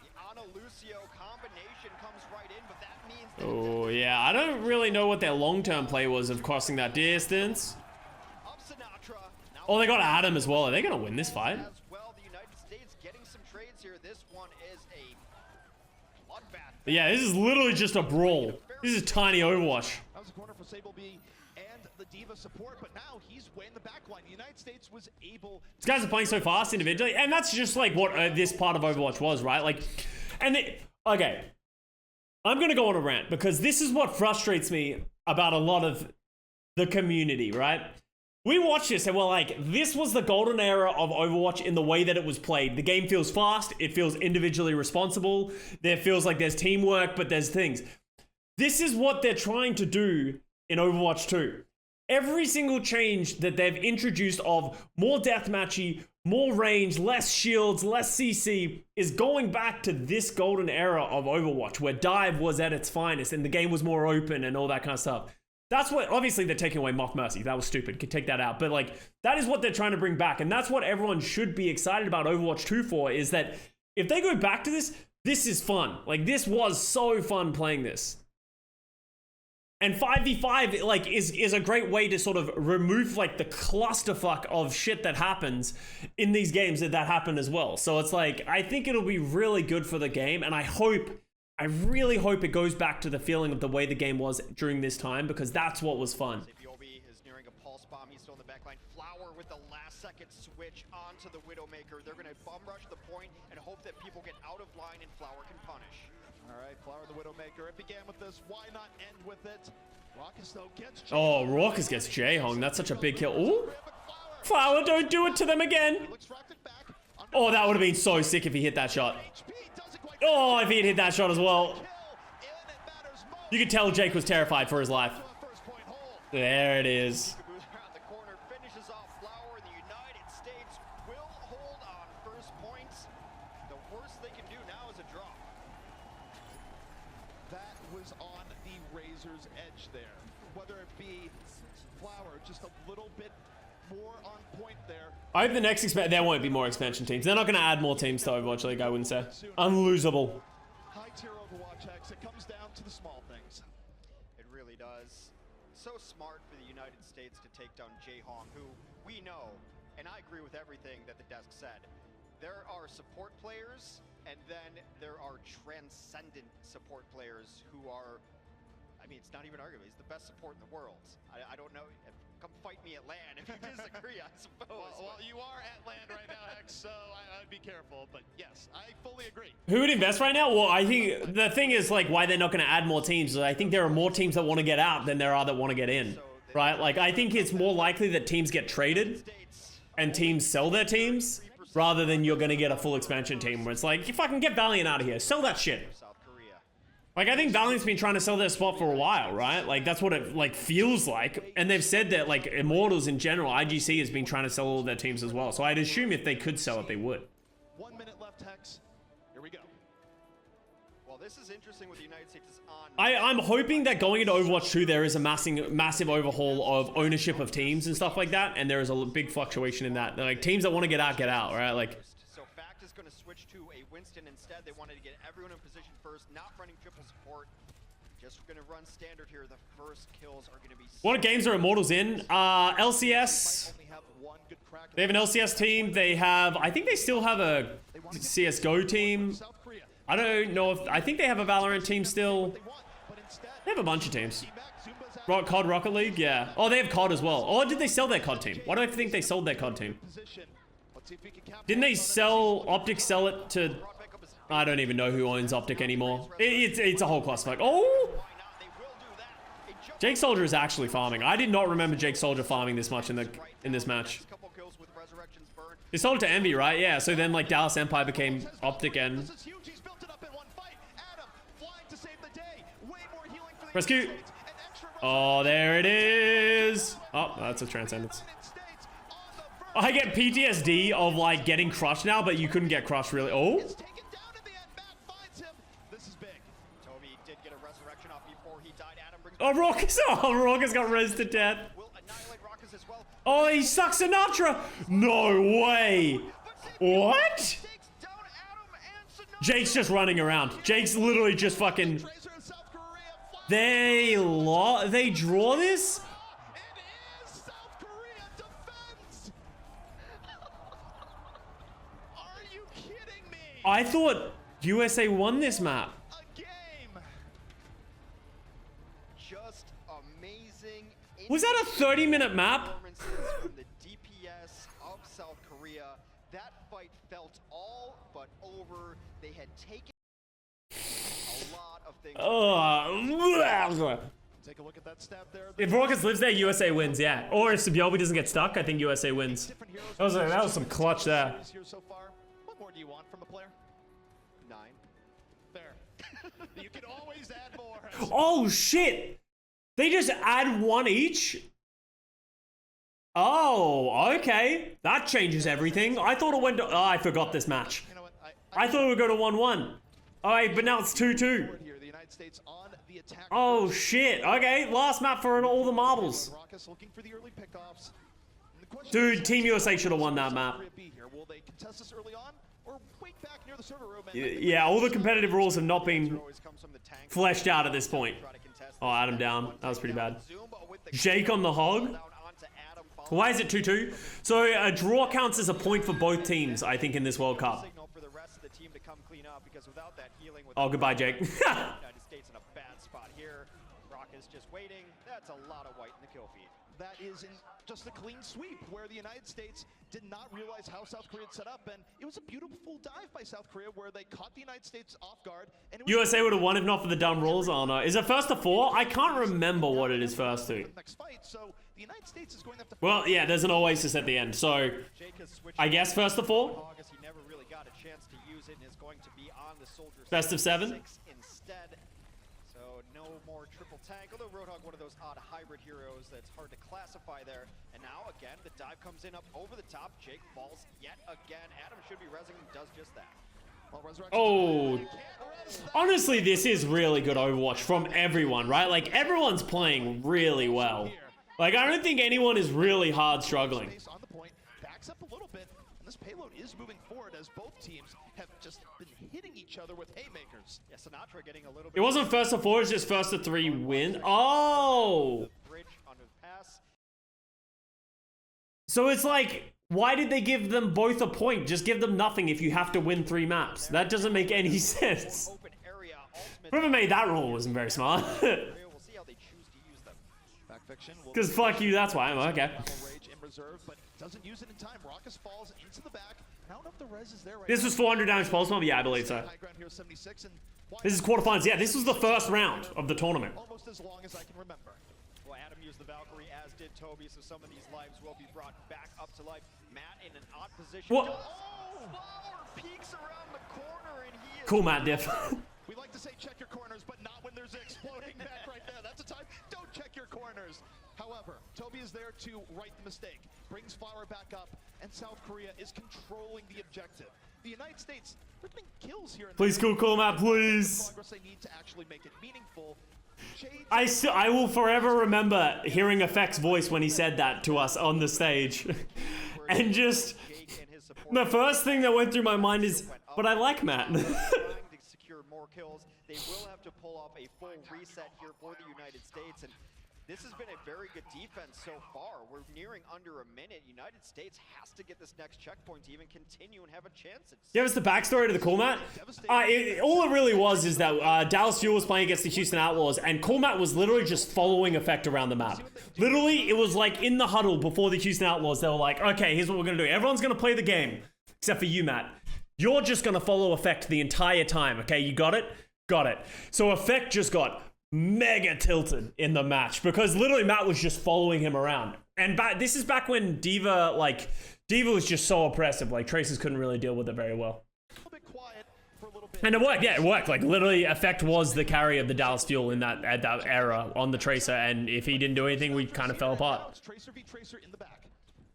The Ana Lucio combination comes right in, but that means that Oh, yeah. I don't really know what their long-term play was of crossing that distance. up Sinatra. Now Oh, they got Adam as well. Are they gonna win this fight? as well, the United States getting some trades here. This one is a bloodbath. Yeah, this is literally just a brawl. This is tiny Overwatch. That was a corner for Sable B and the Diva support, but now he's way in the back line. The United States was able. These guys are playing so fast individually, and that's just like what this part of Overwatch was, right? Like, and okay, I'm gonna go on a rant because this is what frustrates me about a lot of the community, right? We watch this and we're like, this was the golden era of Overwatch in the way that it was played. The game feels fast, it feels individually responsible, there feels like there's teamwork, but there's things. This is what they're trying to do in Overwatch 2. Every single change that they've introduced of more deathmatchy, more range, less shields, less CC is going back to this golden era of Overwatch where dive was at its finest and the game was more open and all that kind of stuff. That's what, obviously they're taking away Moth Mercy. That was stupid. Could take that out. But like, that is what they're trying to bring back. And that's what everyone should be excited about Overwatch 2 for, is that if they go back to this, this is fun. Like, this was so fun playing this. And 5v5 like is a great way to sort of remove like the clusterfuck of shit that happens in these games that happen as well. So it's like, I think it'll be really good for the game, and I really hope it goes back to the feeling of the way the game was during this time, because that's what was fun. Sabiobi is nearing a pulse bomb. He's still in the backline. Flower with the last second switch onto the Widowmaker. They're going to bum rush the point and hope that people get out of line and Flower can punish. All right, Flower the Widowmaker. It began with this. Why not end with it? Raucus though gets Oh, Raucus gets J-Hung. That's such a big kill. Ooh. Flower, don't do it to them again. Oh, that would have been so sick if he hit that shot. Oh, if he had hit that shot as well. You could tell Jake was terrified for his life. There it is. The corner finishes off Flower. The United States will hold on first points. The worst they can do now is a draw. That was on the razor's edge there. Whether it be Flower, just a little bit more on point there. I hope the next there won't be more expansion teams. They're not going to add more teams to Overwatch League, I wouldn't say. Unlosable. High tier Overwatch X. It comes down to the small things. It really does. So smart for the United States to take down Jae-Hong, who we know, and I agree with everything that the desk said. There are support players, and then there are transcendent support players who are, I mean, it's not even arguable. He's the best support in the world. I don't know. Come fight me at LAN if you disagree, I suppose. Well, you are at land right now, Hex, so I'd be careful. But yes, I fully agree. Who would invest right now? Well, I think the thing is like why they're not going to add more teams is I think there are more teams that want to get out than there are that want to get in, right? Like I think it's more likely that teams get traded and teams sell their teams rather than you're going to get a full expansion team where it's like, you fucking get Valiant out of here. Sell that shit. Like, I think Valiant's been trying to sell their spot for a while, right? Like, that's what it, like, feels like. And they've said that, like, Immortals in general, IGC has been trying to sell all their teams as well. So I'd assume if they could sell it, they would. 1 minute left, Hex. Here we go. Well, this is interesting with the United States is on. I'm hoping that going into Overwatch 2, there is a massive overhaul of ownership of teams and stuff like that. And there is a big fluctuation in that. Like, teams that want to get out, right? Like... So Fact is going to switch to a Winston instead. They wanted to get everyone in position first, not running triple support. Just going to run standard here. The first kills are going to be... What games are Immortals in? LCS. They have an LCS team. They have... I think they still have a CSGO team. I don't know if... I think they have a Valorant team still. They have a bunch of teams. COD Rocket League? Yeah. Oh, they have COD as well. Or did they sell their COD team? Why do I think they sold their COD team? Didn't they sell... Optic sell it to... I don't even know who owns Optic anymore. It's a whole clusterfuck. Oh! Jake Soldier is actually farming. I did not remember Jake Soldier farming this much in this match. He sold it to Envy, right? Yeah, so then like Dallas Empire became Optic and... Rescue! Oh, there it is! Oh, that's a Transcendence. I get PTSD of like getting crushed now, but you couldn't get crushed really. Oh! Oh, Raucus! Oh, Raucus got rezzed to death. Oh, he sucks Sinatra! No way! What? Jake's just running around. Jake's literally just fucking... They draw this? I thought USA won this map. Was that a 30-minute map? From the DPS of South Korea. That fight felt all but over. They had taken a lot of things. Take a look at that stat there. If Raucus lives there, USA wins, yeah. Or if Sabiobi doesn't get stuck, I think USA wins. That was some clutch there. What more do you want from a player? 9. There. You can always add more. Oh, shit! They just add one each? Oh, okay. That changes everything. I thought it went to... Oh, I forgot this match. You know what? I thought it would go to 1-1. Alright, but now it's 2-2. Oh, shit. Okay, last map for all the marbles. Dude, Team USA should have won that map. Will they contest this early on? or wait back near the server room. Yeah, all the competitive rules have not been fleshed out at this point. Oh, Adam down. That was pretty bad. Jake on the hog. Why is it 2-2? So a draw counts as a point for both teams, I think, in this World Cup. Oh, goodbye, Jake. United States in a bad spot here. Rock is just waiting. That's a lot of white in the kill feed. That is just a clean sweep where the United States did not realize how South Korea had set up, and it was a beautiful dive by South Korea where they caught the United States off guard. And it was USA would have won if not for the dumb rules. Oh no, is it first to 4? I can't remember what it is first to. Next fight, so the United States is going to have to. Well, yeah, there's an oasis at the end, so I guess first to 4. He never really got a chance to use it and is going to be on the Soldier Best of 7. instead. So no more triple tank, although Roadhog, one of those odd hybrid heroes that's hard to classify there. And now again, the dive comes in up over the top. Jake falls yet again. Adam should be rezzing and does just that. Oh, honestly, this is really good Overwatch from everyone, right? Like, everyone's playing really well. Like, I don't think anyone is really hard struggling. On the point, backs up a little bit, and this payload is moving forward as both teams have just been hitting each other with haymakers. Yeah, Sinatra getting a little bit. It wasn't first to 4, it's just first to 3 win. Oh! Bridge on the pass. So it's like, why did they give them both a point? Just give them nothing if you have to win 3 maps. That doesn't make any sense. Open area, Whoever made that rule wasn't very smart. We'll see how they choose to use them. Because fuck you, that's why I'm okay. Rage in reserve, but doesn't use it in time. Raucus falls into the back. I don't know if the res is there right This was 400 damage pulse bomb? Yeah, I believe so. High ground here, 76, and This is quarterfinals. Yeah, this was the first round of the tournament. almost as long as I can remember. Well, Adam used the Valkyrie, as did Toby, so some of these lives will be brought back up to life. Matt in an odd position. What? Oh, Flower peeks around the corner, and he is... Cool, Matt Diff. We like to say check your corners, but not when there's an exploding mech right there. That's a time. Don't check your corners. However, Toby is there to right the mistake, brings Flower back up, and South Korea is controlling the objective. The United States, they're getting kills here. Please, cool, Matt, please. Progress they need to actually make it meaningful. I will forever remember hearing Effect's voice when he said that to us on the stage. And just, the first thing that went through my mind is, but I like Matt. Trying to secure more kills. They will have to pull off a full reset here for the United States, and this has been a very good defense so far. We're nearing under a minute. United States has to get this next checkpoint to even continue and have a chance. Yeah, it's the backstory to the Cool Matt. All it really was is that Dallas Fuel was playing against the Houston Outlaws, and Cool Matt was literally just following Effect around the map. Literally, it was like in the huddle before the Houston Outlaws, they were like, okay, here's what we're going to do. Everyone's going to play the game, except for you, Matt. You're just going to follow Effect the entire time, okay? You got it? Got it. So Effect just got mega tilted in the match because literally Matt was just following him around. And this is back when Diva was just so oppressive. Like, Tracers couldn't really deal with it very well. And it worked, yeah, it worked. Like, literally, Effect was the carry of the Dallas Fuel in at that era on the Tracer, and if he didn't do anything, we kind of fell apart. Tracer v Tracer in the back.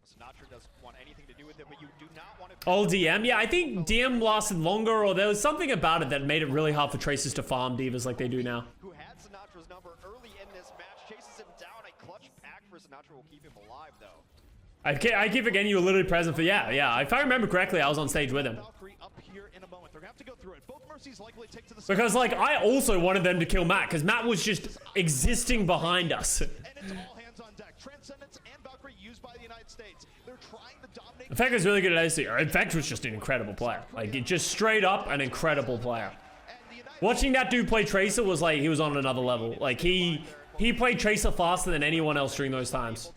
Sinatra doesn't want anything to do with it, but you do not want to... All DM? Yeah, I think DM lasted longer, or there was something about it that made it really hard for Tracers to farm Divas like they do now. Who had Sinatra's number early in this match, chases him down. A clutch pack for Sinatra will keep him alive, though. I keep forgetting you were literally present for, yeah. If I remember correctly, I was on stage with him. Because, like, I also wanted them to kill Matt, because Matt was just existing behind us. Effect was really good at AC. Effect was just an incredible player. Like, just straight up an incredible player. Watching that dude play Tracer was like, he was on another level. Like, he played Tracer faster than anyone else during those times.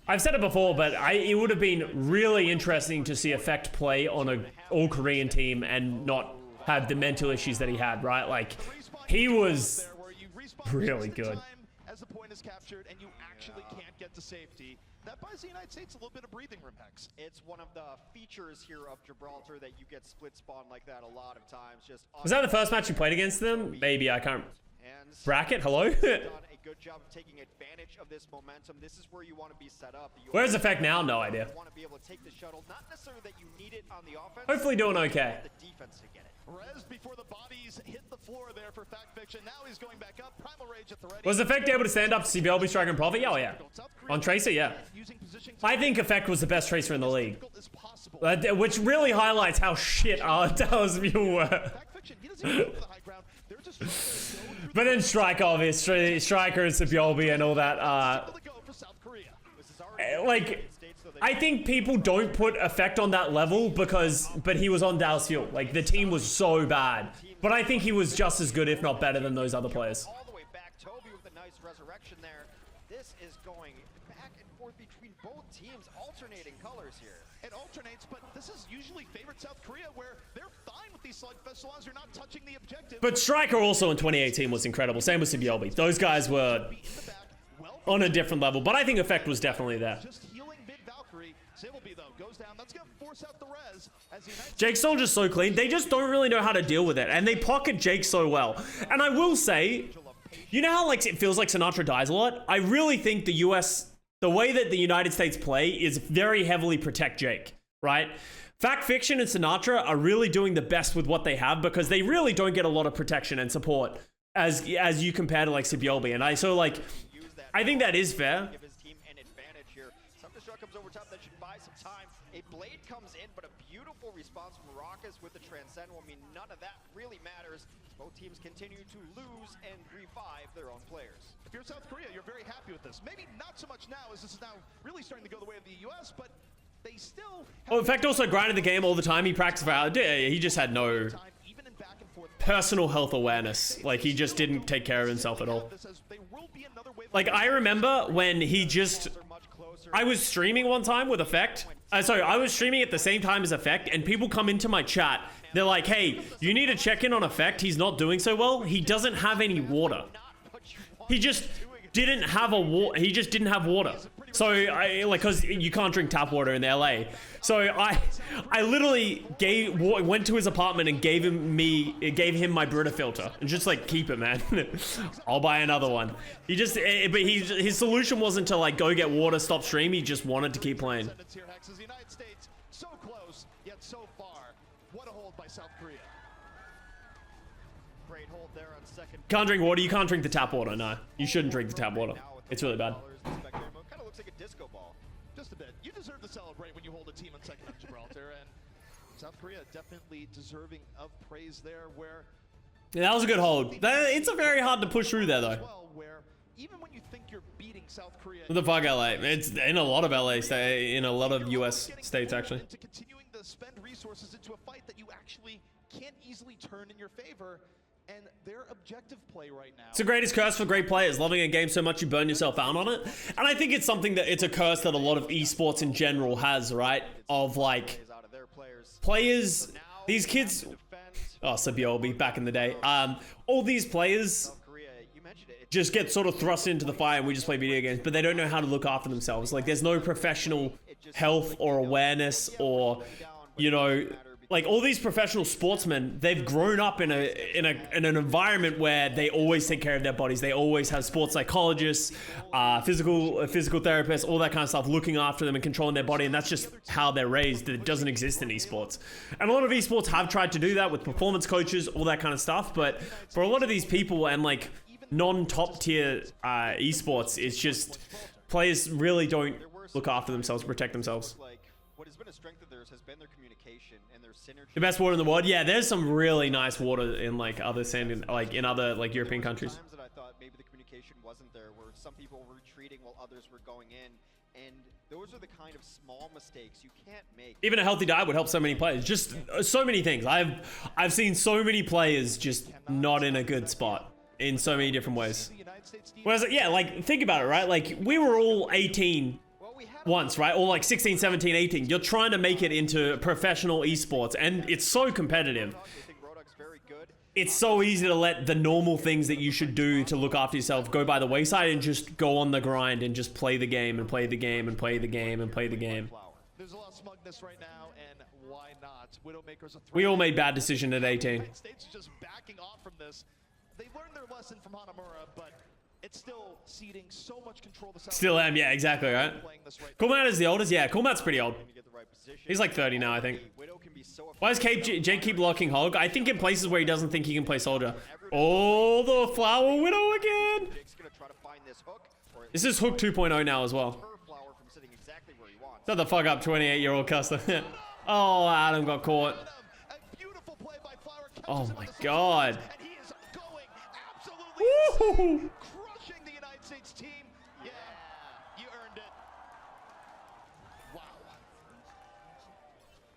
I've said it before, but it would have been really interesting to see Effect play on an all-Korean team and not have the mental issues that he had, right? Like, he was really good. As the point is captured and you actually can't get to safety, that buys the United States a little bit of breathing room, Hex. It's one of the features here of Gibraltar that you get split spawn like that a lot of times. Was that the first match you played against them? Maybe, I can't. Bracket, hello? Done a good job of taking advantage of this momentum. This is where you want to be set up. Where's Effect now? No idea. You want to be able to take the shuttle, not necessarily that you need it on the offense. Hopefully doing okay. The defense to get it. Res before the bodies hit the floor there for Fact Fiction. Now he's going back up. Primal Rage at the ready. Was Effect able to stand up to see Belby Striker and Profit? Yeah, oh yeah. On Tracer, yeah. I think Effect was the best Tracer in the league. Which really highlights how shit our Dallas Mule were. Fact fiction, he doesn't even go for the high ground. They're just trying to go through But then Striker, obviously, Striker and Sabyolbi and all that, the go for South Korea. like, I think people don't put effect on that level but he was on Dallas Fuel. Like, the team was so bad. But I think he was just as good, if not better, than those other players. All the way back, Toby with a nice resurrection there. This is going back and forth between both teams, alternating colors here. It alternates, but this is usually favored South Korea, where they're fine with these slugfests so long as you're not touching the objective. But Striker also in 2018 was incredible. Same with Sabyolbi. Those guys were on a different level. But I think effect was definitely there. Just healing mid Valkyrie. Sableby though goes down. That's gonna force out the res as the United Jake's Soldier's so clean. They just don't really know how to deal with it. And they pocket Jake so well. And I will say, you know how like it feels like Sinatra dies a lot? I really think the US, the way that the United States play is very heavily protect Jake, right? Fact Fiction and Sinatra are really doing the best with what they have because they really don't get a lot of protection and support as you compare to like Sabyolbi. And I think that is fair. Give his team an advantage here. Self-destruct comes over top. That should buy some time. A blade comes in, but a beautiful response from Raucus with the Transcend. I mean, none of that really matters. Both teams continue to lose and revive their own players. If you're South Korea, you're very happy with this. Maybe not so much now, as this is now really starting to go the way of the US, but they still Oh, in fact, also grinded the game all the time. He practiced for hours. He just had no time, even in back and forth. personal health awareness. Like, he just didn't take care of himself at all. This as they will be another wave. Like, I remember when he just... I was streaming one time with Effect. Sorry, I was streaming at the same time as Effect, and people come into my chat. They're like, hey, you need to check in on Effect. He's not doing so well. He doesn't have any water. He just didn't have he just didn't have water. So because you can't drink tap water in LA. So I literally went to his apartment and gave him my Brita filter and just like, keep it, man. I'll buy another one. His solution wasn't to like go get water, stop stream. He just wanted to keep playing. The United States so close yet so far. What a hold by South Korea. Great hold there on second. Can't drink water. You can't drink the tap water. No, you shouldn't drink the tap water. It's really bad. Kind of looks like a disco ball. Just a bit. You deserve to celebrate when you hold a team on second on Gibraltar, and South Korea definitely deserving of praise there. Where Yeah, that was a good hold. It's a very hard to push through there though. well, where even when you think you're beating South Korea, What the fuck, LA? It's in a lot of LA, in a lot of US states actually. into continuing to spend resources into a fight that you actually can't easily turn in your favor, and their objective play right now. It's the greatest curse for great players, loving a game so much you burn yourself out on it. And I think it's something that it's a curse that a lot of esports in general has, right? Of like Out of their players. players, these kids, oh, Sabyolbi back in the day. All these players South Korea, you mentioned it. just get sort of thrust into the fire and we just play video games, but they don't know how to look after themselves. Like there's no professional health or awareness or, you know, like all these professional sportsmen, they've grown up in an environment where they always take care of their bodies. They always have sports psychologists, physical therapists, all that kind of stuff, looking after them and controlling their body. And that's just how they're raised. It doesn't exist in esports. And a lot of esports have tried to do that with performance coaches, all that kind of stuff. But for a lot of these people and like non-top tier esports, it's just players really don't look after themselves, protect themselves. Like what has been a strength of theirs has been their communication and their synergy. The best water in the world. Yeah, there's some really nice water in like other other like European countries. Times that I thought maybe the communication wasn't there, where some people were retreating while others were going in, and those are the kind of small mistakes you can't make. Even a healthy diet would help so many players. Just so many things. I've seen so many players just not in a good spot in so many different ways. The United States team Whereas, yeah, like think about it, right? Like we were all 18 once, right? Or like 16, 17, 18. You're trying to make it into professional esports, and it's so competitive. I think Roadhog's very good. It's so easy to let the normal things that you should do to look after yourself go by the wayside and just go on the grind and just play the game and play the game and play the game and play the game. There's a lot of smugness right now, and why not? Widowmaker's a threat. We all made bad decision at 18. The United States is just backing off from this. They learned their lesson from Hanamura, but it's still ceding so much control to South Still Korea. am, yeah, exactly, right? Playing this right Coolmat is the oldest? Yeah, Coolmat's pretty old. To get the right position. He's like 30 now, I think. Widow can be so Why does Jake keep locking Hog? I think in places where he doesn't think he can play Soldier. Oh, the Flower Widow again! Jake's gonna try to find this hook, or This is Hook 2.0 now as well. her flower from sitting exactly where he wants. Shut the fuck up, 28-year-old Custa. Oh, Adam got caught. A beautiful play by Flower. Oh my God. And he is going absolutely insane, Woo! crushing the United States team. Yeah, you earned it. Wow.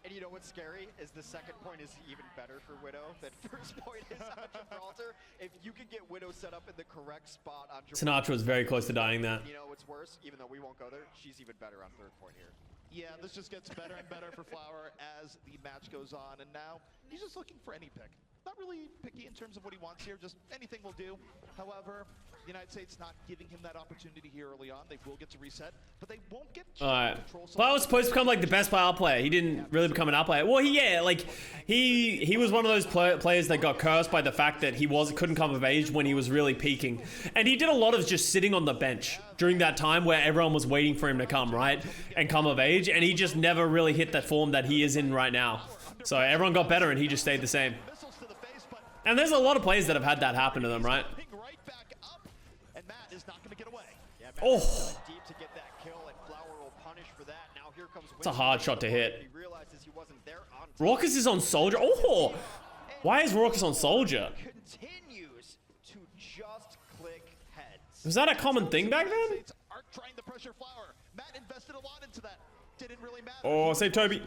And you know what's scary is the second point is even better for Widow than first point is on Gibraltar. If you can get Widow set up in the correct spot on Gibraltar. Sinatra was very close to dying that. You know what's worse? Even though we won't go there, she's even better on third point here. Yeah, this just gets better and better for Flower as the match goes on, and now he's just looking for any pick. Not really picky in terms of what he wants here, just anything will do. However, the United States not giving him that opportunity here early on. They will get to reset, but they won't get control. Flower was supposed to become like the best player player. He didn't really become an out player. Well, he was one of those players that got cursed by the fact that he couldn't come of age when he was really peaking, and he did a lot of just sitting on the bench during that time where everyone was waiting for him to come right and come of age, and he just never really hit that form that he is in right now. So everyone got better, and he just stayed the same. And there's a lot of players that have had that happen to them, right? Oh, it's a hard shot to hit. Raucus is on Soldier. Oh, why is Raucus on Soldier? Was that a common thing back then? Oh, save Toby.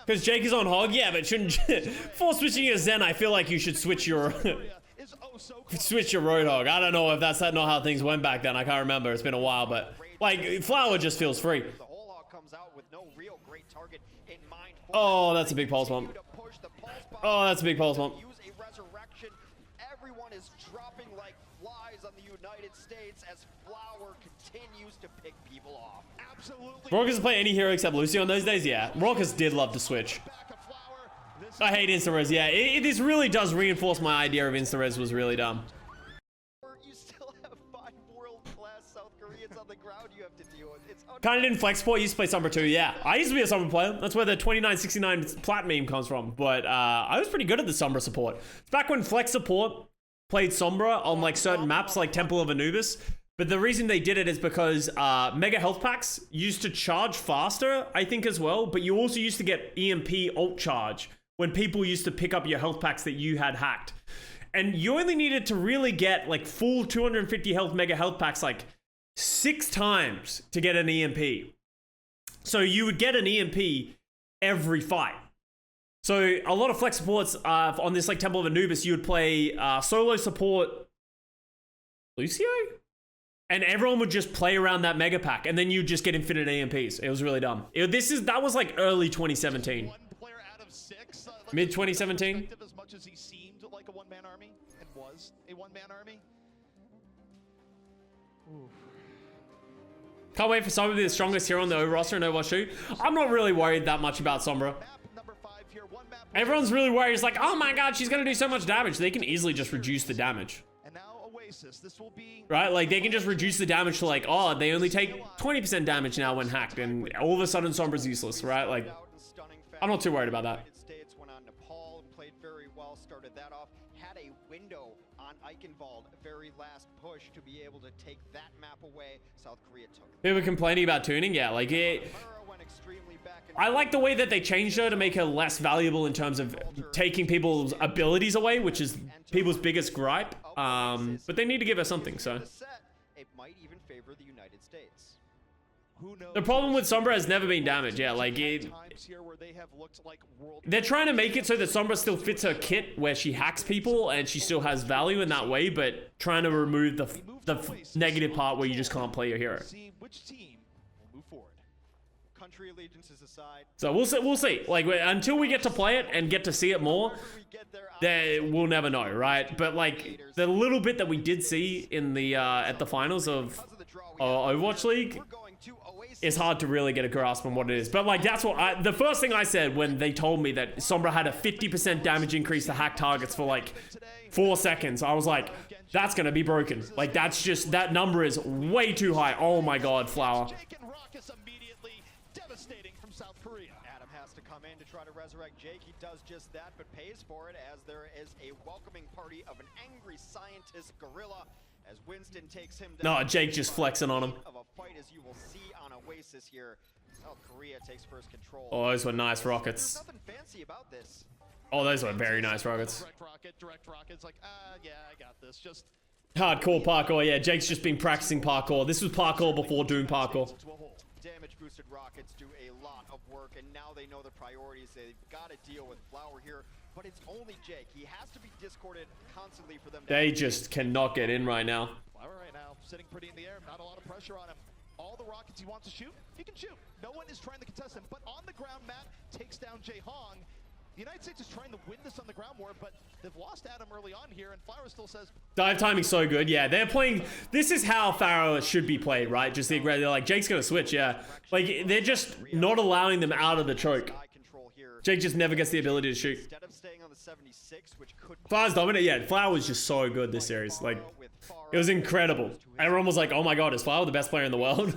Because Jake is on Hog, yeah, but shouldn't before switching your Zen, I feel like you should switch your Roadhog. I don't know if that's not how things went back then. I can't remember. It's been a while, but like Flower just feels free. Oh, that's a big pulse bump. Oh, that's a big pulse bump. Everyone is dropping like flies on the United States as Flower continues to pick people off. Absolutely. Raucus play any hero except Lucy on those days? Yeah. Raucus did love to switch. I hate insta-res, yeah. This really does reinforce my idea of insta-res was really dumb. You still have 5 world-class South Koreans on the ground you have to deal with. It's kind of didn't flex support. Used to play Sombra too, yeah. I used to be a Sombra player. That's where the 2969 plat meme comes from. But I was pretty good at the Sombra support. It's back when flex support played Sombra on like certain maps like Temple of Anubis. But the reason they did it is because mega health packs used to charge faster, I think, as well. But you also used to get EMP ult charge when people used to pick up your health packs that you had hacked. And you only needed to really get like full 250 health mega health packs like 6 times to get an EMP. So you would get an EMP every fight. So a lot of flex supports on this like Temple of Anubis, you would play solo support Lucio? And everyone would just play around that mega pack, and then you just get infinite EMPs. It was really dumb. That was like early 2017. Mid 2017. As much as he seemed like a one-man army and was a one-man army. Can't wait for Sombra to be the strongest hero on the roster in Overwatch 2. I'm not really worried that much about Sombra. Everyone's really worried. It's like, oh my god, she's gonna do so much damage. They can easily just reduce the damage. Right, like they can just reduce the damage to like, oh, they only take 20% damage now when hacked, and all of a sudden Sombra's useless, right? Like, I'm not too worried about that. States went on Nepal and played very well, started that off, had a window on Eichenwald, very last push to be able to take that map away. South Korea took it. People complaining about tuning, yeah, like I like the way that they changed her to make her less valuable in terms of taking people's abilities away, which is people's biggest gripe. But they need to give her something, so. It might even favor the United States. The problem with Sombra has never been damage, yeah, like they're trying to make it so that Sombra still fits her kit where she hacks people and she still has value in that way, but trying to remove the negative part where you just can't play your hero. Country allegiances aside. So we'll see. Like until we get to play it and get to see it more, we'll never know, right? But like the little bit that we did see in the at the finals of Overwatch League is hard to really get a grasp on what it is. But like that's what the first thing I said when they told me that Sombra had a 50% damage increase to hack targets for like 4 seconds. I was like, that's gonna be broken. Like that's just, that number is way too high. Oh my god, Flower. Adam has to come in to try to resurrect Jake. He does just that, but pays for it as there is a welcoming party of an angry scientist gorilla as Winston takes him down. No, Jake just flexing on him. Of a fight as you will see on Oasis here. South Korea takes first control. Oh, those were nice There's rockets. nothing fancy about this. Oh, those were very nice rockets. Direct rockets. Like, yeah, I got this. Just Hardcore parkour. Yeah, Jake's just been practicing parkour. This was parkour before Doom parkour. Damage boosted rockets do a lot of work, and now they know the priorities. They've got to deal with Flower here, but it's only Jake. He has to be discorded constantly for them. They just cannot get in right now. Flower right now sitting pretty in the air. Not a lot of pressure on him. All the rockets he wants to shoot, he can shoot. No one is trying to contest him, but on the ground, Matt takes down Jae Hong. The United States is trying to win this on the ground war, but they've lost Adam early on here, and Flower still says... Dive timing's so good. Yeah, they're playing... This is how Pharaoh should be played, right? Just the aggressive. They're like, Jake's going to switch, yeah. Like, they're just not allowing them out of the choke. Jake just never gets the ability to shoot. Instead of staying on the 76, which could... Flower's dominant. Yeah, Flower was just so good this series. Like, it was incredible. Everyone was like, oh my god, is Flower the best player in the world?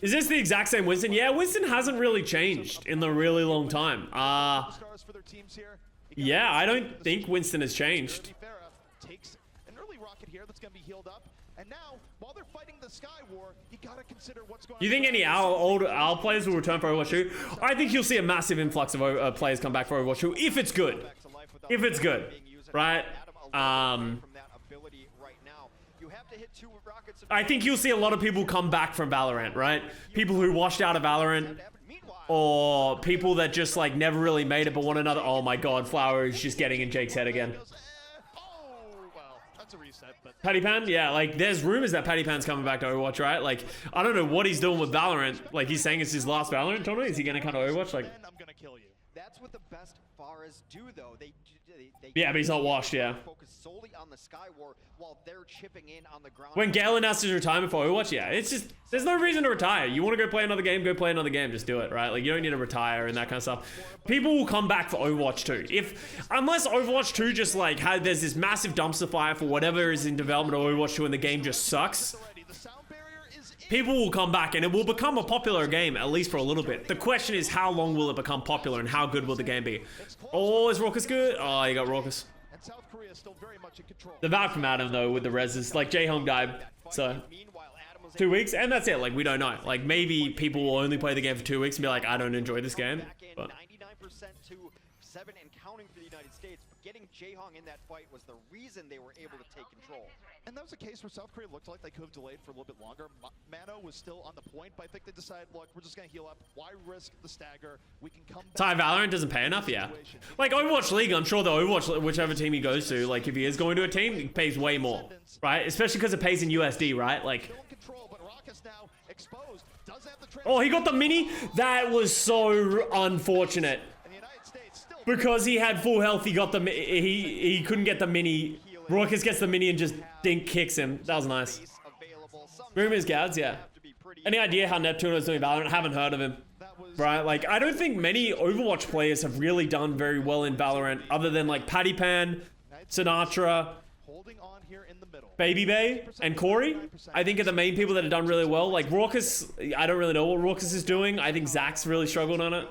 Is this the exact same Winston? Yeah, Winston hasn't really changed in the really long time. Yeah, I don't think Winston has changed. Takes an early rocket here that's going to be healed up. And now, while they're fighting the Sky War, you got to consider what's going on. You think any old players will return for Overwatch 2? I think you'll see a massive influx of players come back for Overwatch 2 if it's good. If it's good, right? I think you'll see a lot of people come back from Valorant, right? People who washed out of Valorant, or people that just like never really made it but want another. Oh my god, Flower is just getting in Jake's head again. Patty Pan? Yeah, like there's rumors that Patty Pan's coming back to Overwatch, right? Like, I don't know what he's doing with Valorant. Like, he's saying it's his last Valorant tournament. Is he gonna come to Overwatch? Like, I'm gonna kill you. That's what the best Faras do, though. They yeah, but he's not washed, yeah. Focus solely on the Sky War while they're chipping in on the ground. When Gale announced his retirement for Overwatch, yeah, it's just, there's no reason to retire. You want to go play another game, go play another game, just do it, right? Like, you don't need to retire and that kind of stuff. People will come back for Overwatch 2. Unless Overwatch 2 just like, there's this massive dumpster fire for whatever is in development of Overwatch 2 and the game just sucks. People will come back and it will become a popular game, at least for a little bit. The question is, how long will it become popular and how good will the game be? Oh, is Raucus good? Oh, you got Raucus. The vibe from Adam, though, with the reses, like Jae-Hong died, so 2 weeks, and that's it. Like, we don't know. Like, maybe people will only play the game for 2 weeks and be like, I don't enjoy this game. But 99% to 7 and counting for the United States. But getting Jae-Hong in that fight was the reason they were able to take control. And that was a case where South Korea looked like they could have delayed for a little bit longer. Mano was still on the point, but I think they decided, look, we're just going to heal up. Why risk the stagger? We can come back. Ty Valorant doesn't pay enough, yeah. Like Overwatch League, I'm sure the Overwatch, whichever team he goes to, like if he is going to a team, he pays way more, right? Especially because it pays in USD, right? Like, oh, he got the mini? That was so unfortunate. Because he had full health, he got the, he couldn't get the mini. Raucus gets the mini and just dink kicks him. That was nice. Rumors, Gads, yeah. Any idea how Neptune is doing Valorant? I haven't heard of him. Right? Like, I don't think many Overwatch players have really done very well in Valorant, other than like Patty Pan, Sinatra, Baby Bay, and Corey. I think are the main people that have done really well. Like Raucus, I don't really know what Raucus is doing. I think Zach's really struggled on it.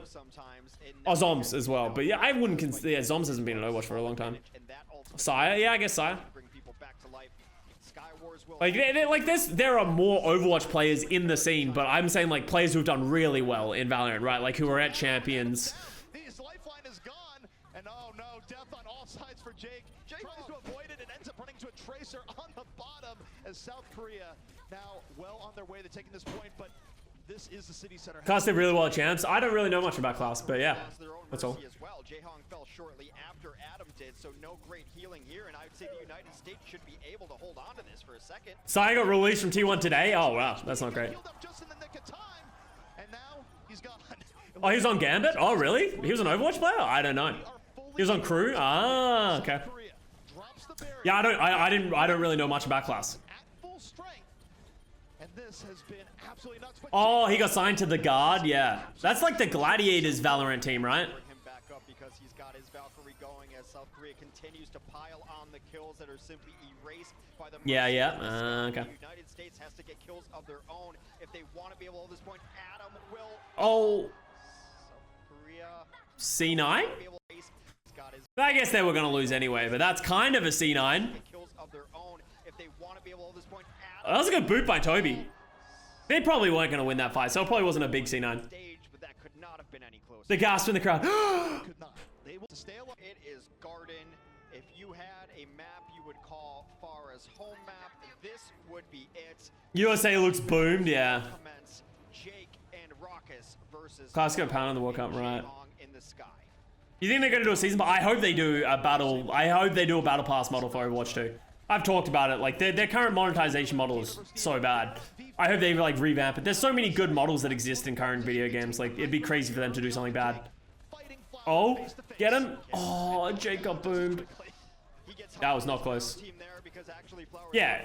Oh, Zoms as well. But yeah, I wouldn't consider, yeah, Zoms hasn't been in Overwatch for a long time. Sire? Yeah, I guess Sire. Like, there are more Overwatch players in the scene, but I'm saying, like, players who've done really well in Valorant, right? Like, who are at Champions. His lifeline is gone, and oh no, death on all sides for Jake. Jake tries to avoid it and ends up running to a Tracer on the bottom as South Korea now well on their way to taking this point, but this is the city center. Class did really well at Champs. I don't really know much about Class, but yeah, that's all. Well. Jae-Hong fell shortly after Adam did, so no great healing here, and I would say the United States should be able to hold on to this for a second. Sai got released from T1 today. Oh wow, that's not great. Oh, he was on Gambit? Oh really? He was an Overwatch player? I don't know. He was on Crew? Ah, okay. Yeah, I don't really know much about Class. Oh, he got signed to the Guard, yeah. That's like the Gladiators Valorant team, right? Bring him back up because he's got his Valkyrie going as South Korea continues to pile on the kills that are simply erased by the yeah. Okay. The United States has to get kills of their own if they want to be able to hold this point. Adam will. Oh. South Korea. C9? I guess they were gonna lose anyway, but that's kind of a C9. Kills of their own if they want to be able to hold this point. That was a good boot by Toby. They probably weren't going to win that fight, so it probably wasn't a big C9. Stage, but that could not have been any closer. The gasp in the crowd. Could not. They will stay alive. It is Garden. If you had a map you would call far as home map, this would be it. USA looks boomed, yeah. Commence Jake and Raucus versus Costco pound in the World Cup, right? in the sky. You think they're going to do a season? But I hope they do a battle. I hope they do a battle pass model for Overwatch 2. I've talked about it. Like their current monetization model is so bad. I hope they like revamp it. There's so many good models that exist in current video games. Like it'd be crazy for them to do something bad. Oh, get him! Oh, Jake got boomed. That was not close. Yeah.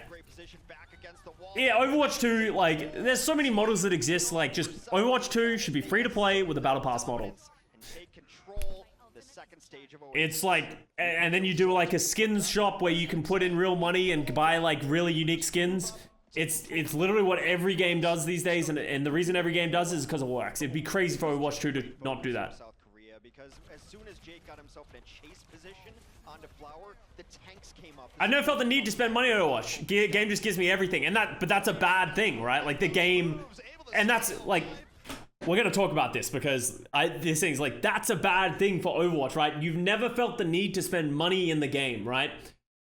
Yeah, Overwatch 2, like, there's so many models that exist. Like, just Overwatch 2 should be free to play with a battle pass model. It's like, and then you do like a skins shop where you can put in real money and buy like really unique skins. It's literally what every game does these days, and the reason every game does is because it works. It'd be crazy for Overwatch 2 to not do that. Because as soon as Jake got himself in a chase position onto Flower, the tanks came up. I've never felt the need to spend money on Overwatch. Game just gives me everything, and but that's a bad thing, right? Like the game, and that's like, we're gonna talk about this because this thing's like, that's a bad thing for Overwatch, right? You've never felt the need to spend money in the game, right?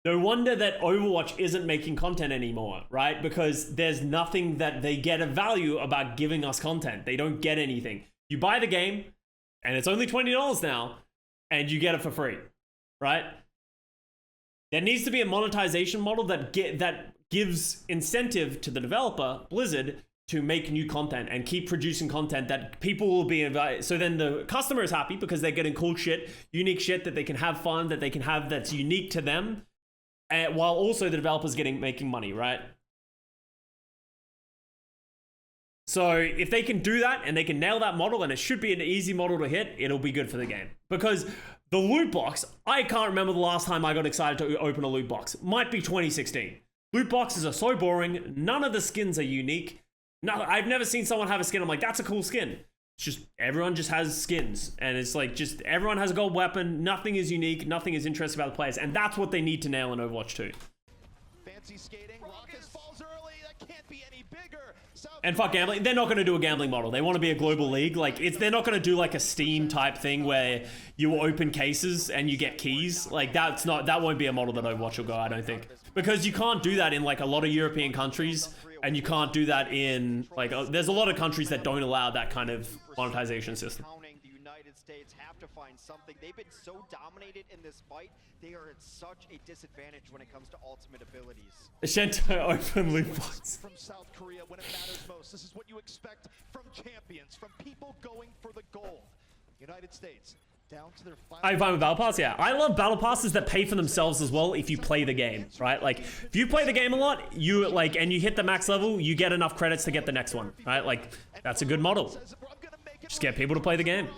No wonder that Overwatch isn't making content anymore, right? Because there's nothing that they get of value about giving us content. They don't get anything. You buy the game, and it's only $20 now, and you get it for free, right? There needs to be a monetization model that gives incentive to the developer, Blizzard, to make new content and keep producing content that people will be invited. So then the customer is happy because they're getting cool shit, unique shit that they can have fun, that they can have that's unique to them, while also the developer's making money, right? So if they can do that and they can nail that model, and it should be an easy model to hit, it'll be good for the game. Because the loot box, I can't remember the last time I got excited to open a loot box. Might be 2016. Loot boxes are so boring. None of the skins are unique. I've never seen someone have a skin. I'm like, that's a cool skin. It's just, everyone just has skins. And it's like, just everyone has a gold weapon. Nothing is unique. Nothing is interesting about the players. And that's what they need to nail in Overwatch 2. Fancy skating. Raucus falls early. That can't be any bigger. And fuck gambling. They're not going to do a gambling model. They want to be a global league. Like, they're not going to do like a Steam type thing where you open cases and you get keys. Like, that won't be a model that Overwatch will go, I don't think. Because you can't do that in like a lot of European countries, and you can't do that in like, there's a lot of countries that don't allow that kind of monetization system. The United States have to find something. They've been so dominated in this fight. They are at such a disadvantage when it comes to ultimate abilities. Shento open loot box. From South Korea when it matters most. This is what you expect from champions, from people going for the gold. United States down to their final. Are you fine with battle pass? Yeah, I love battle passes that pay for themselves as well if you play the game, right? Like if you play the game a lot, you like, and you hit the max level, you get enough credits to get the next one, right? Like that's a good model. Just get people to play the game.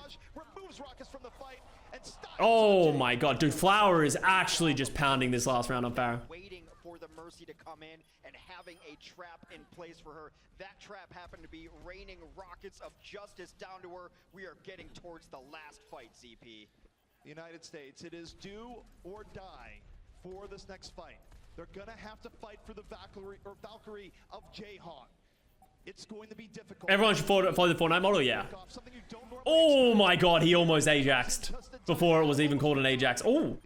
Oh my god, dude, Flower is actually just pounding this last round on Farah. Waiting for the Mercy to come in and having a trap in place for her. That trap happened to be raining rockets of justice down to her. We are getting towards the last fight, ZP. United States, it is do or die for this next fight. They're gonna have to fight for the Valkyrie of Jayhong. It's going to be difficult. Everyone should follow the Fortnite model, yeah. Oh my god, he almost Ajaxed before it was even called an Ajax. Oh,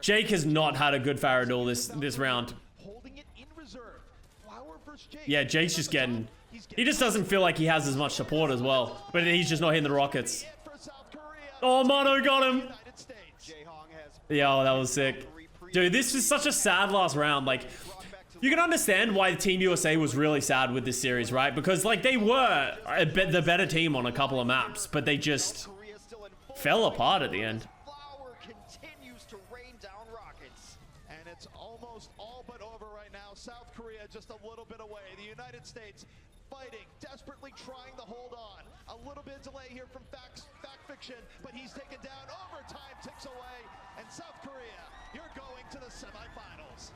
Jake has not had a good Farah duel this round. Yeah, Jake's just getting, he just doesn't feel like he has as much support as well, but he's just not hitting the rockets. Oh, Mono got him. Yeah, that was sick. Dude, this is such a sad last round. Like, you can understand why Team USA was really sad with this series, right? Because, like, they were the better team on a couple of maps, but they just fell apart at the end. Flower continues to rain down rockets. And it's almost all but over right now. South Korea just a little bit away. The United States fighting, desperately trying to hold on. A little bit of delay here from Fact Fiction, but he's taken down. Overtime ticks away. And South Korea, you're going to the semifinals.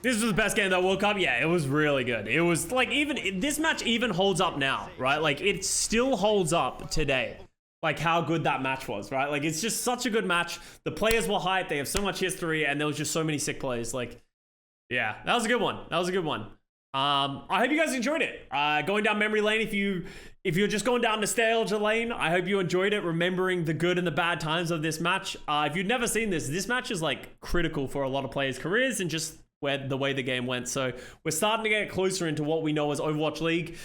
This was the best game of that World Cup. Yeah, it was really good. It was like, even this match even holds up now, right? Like it still holds up today. Like how good that match was, right? Like it's just such a good match. The players were hyped. They have so much history, and there was just so many sick plays. Like Yeah, that was a good one. That was a good one. I hope you guys enjoyed it. Going down memory lane, if you're just going down nostalgia lane, I hope you enjoyed it, remembering the good and the bad times of this match. If you've never seen this match is like critical for a lot of players' careers and just the way the game went. So we're starting to get closer into what we know as Overwatch League.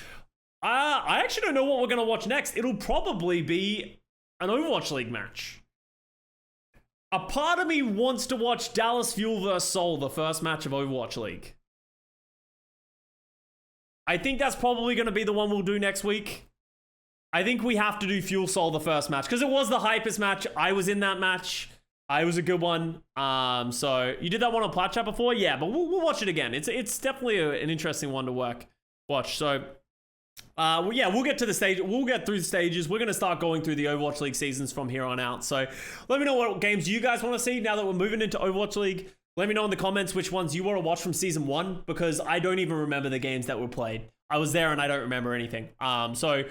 I actually don't know what we're going to watch next. It'll probably be an Overwatch League match. A part of me wants to watch Dallas Fuel vs Seoul, the first match of Overwatch League. I think that's probably going to be the one we'll do next week. I think we have to do Fuel Seoul the first match because it was the hypest match. I was in that match. It was a good one. So you did that one on Plat Chat before? Yeah, but we'll watch it again. It's definitely an interesting one to watch. So yeah, we'll get to the stage. We'll get through the stages. We're going to start going through the Overwatch League seasons from here on out. So let me know what games you guys want to see now that we're moving into Overwatch League. Let me know in the comments which ones you want to watch from season 1 because I don't even remember the games that were played. I was there and I don't remember anything. So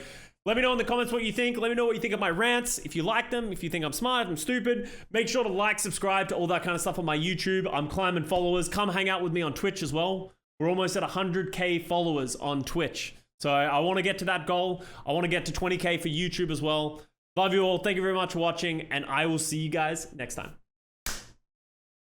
let me know in the comments what you think. Let me know what you think of my rants. If you like them, if you think I'm smart, I'm stupid, make sure to like, subscribe to all that kind of stuff on my YouTube. I'm climbing followers. Come hang out with me on Twitch as well. We're almost at 100K followers on Twitch. So I want to get to that goal. I want to get to 20K for YouTube as well. Love you all. Thank you very much for watching, and I will see you guys next time.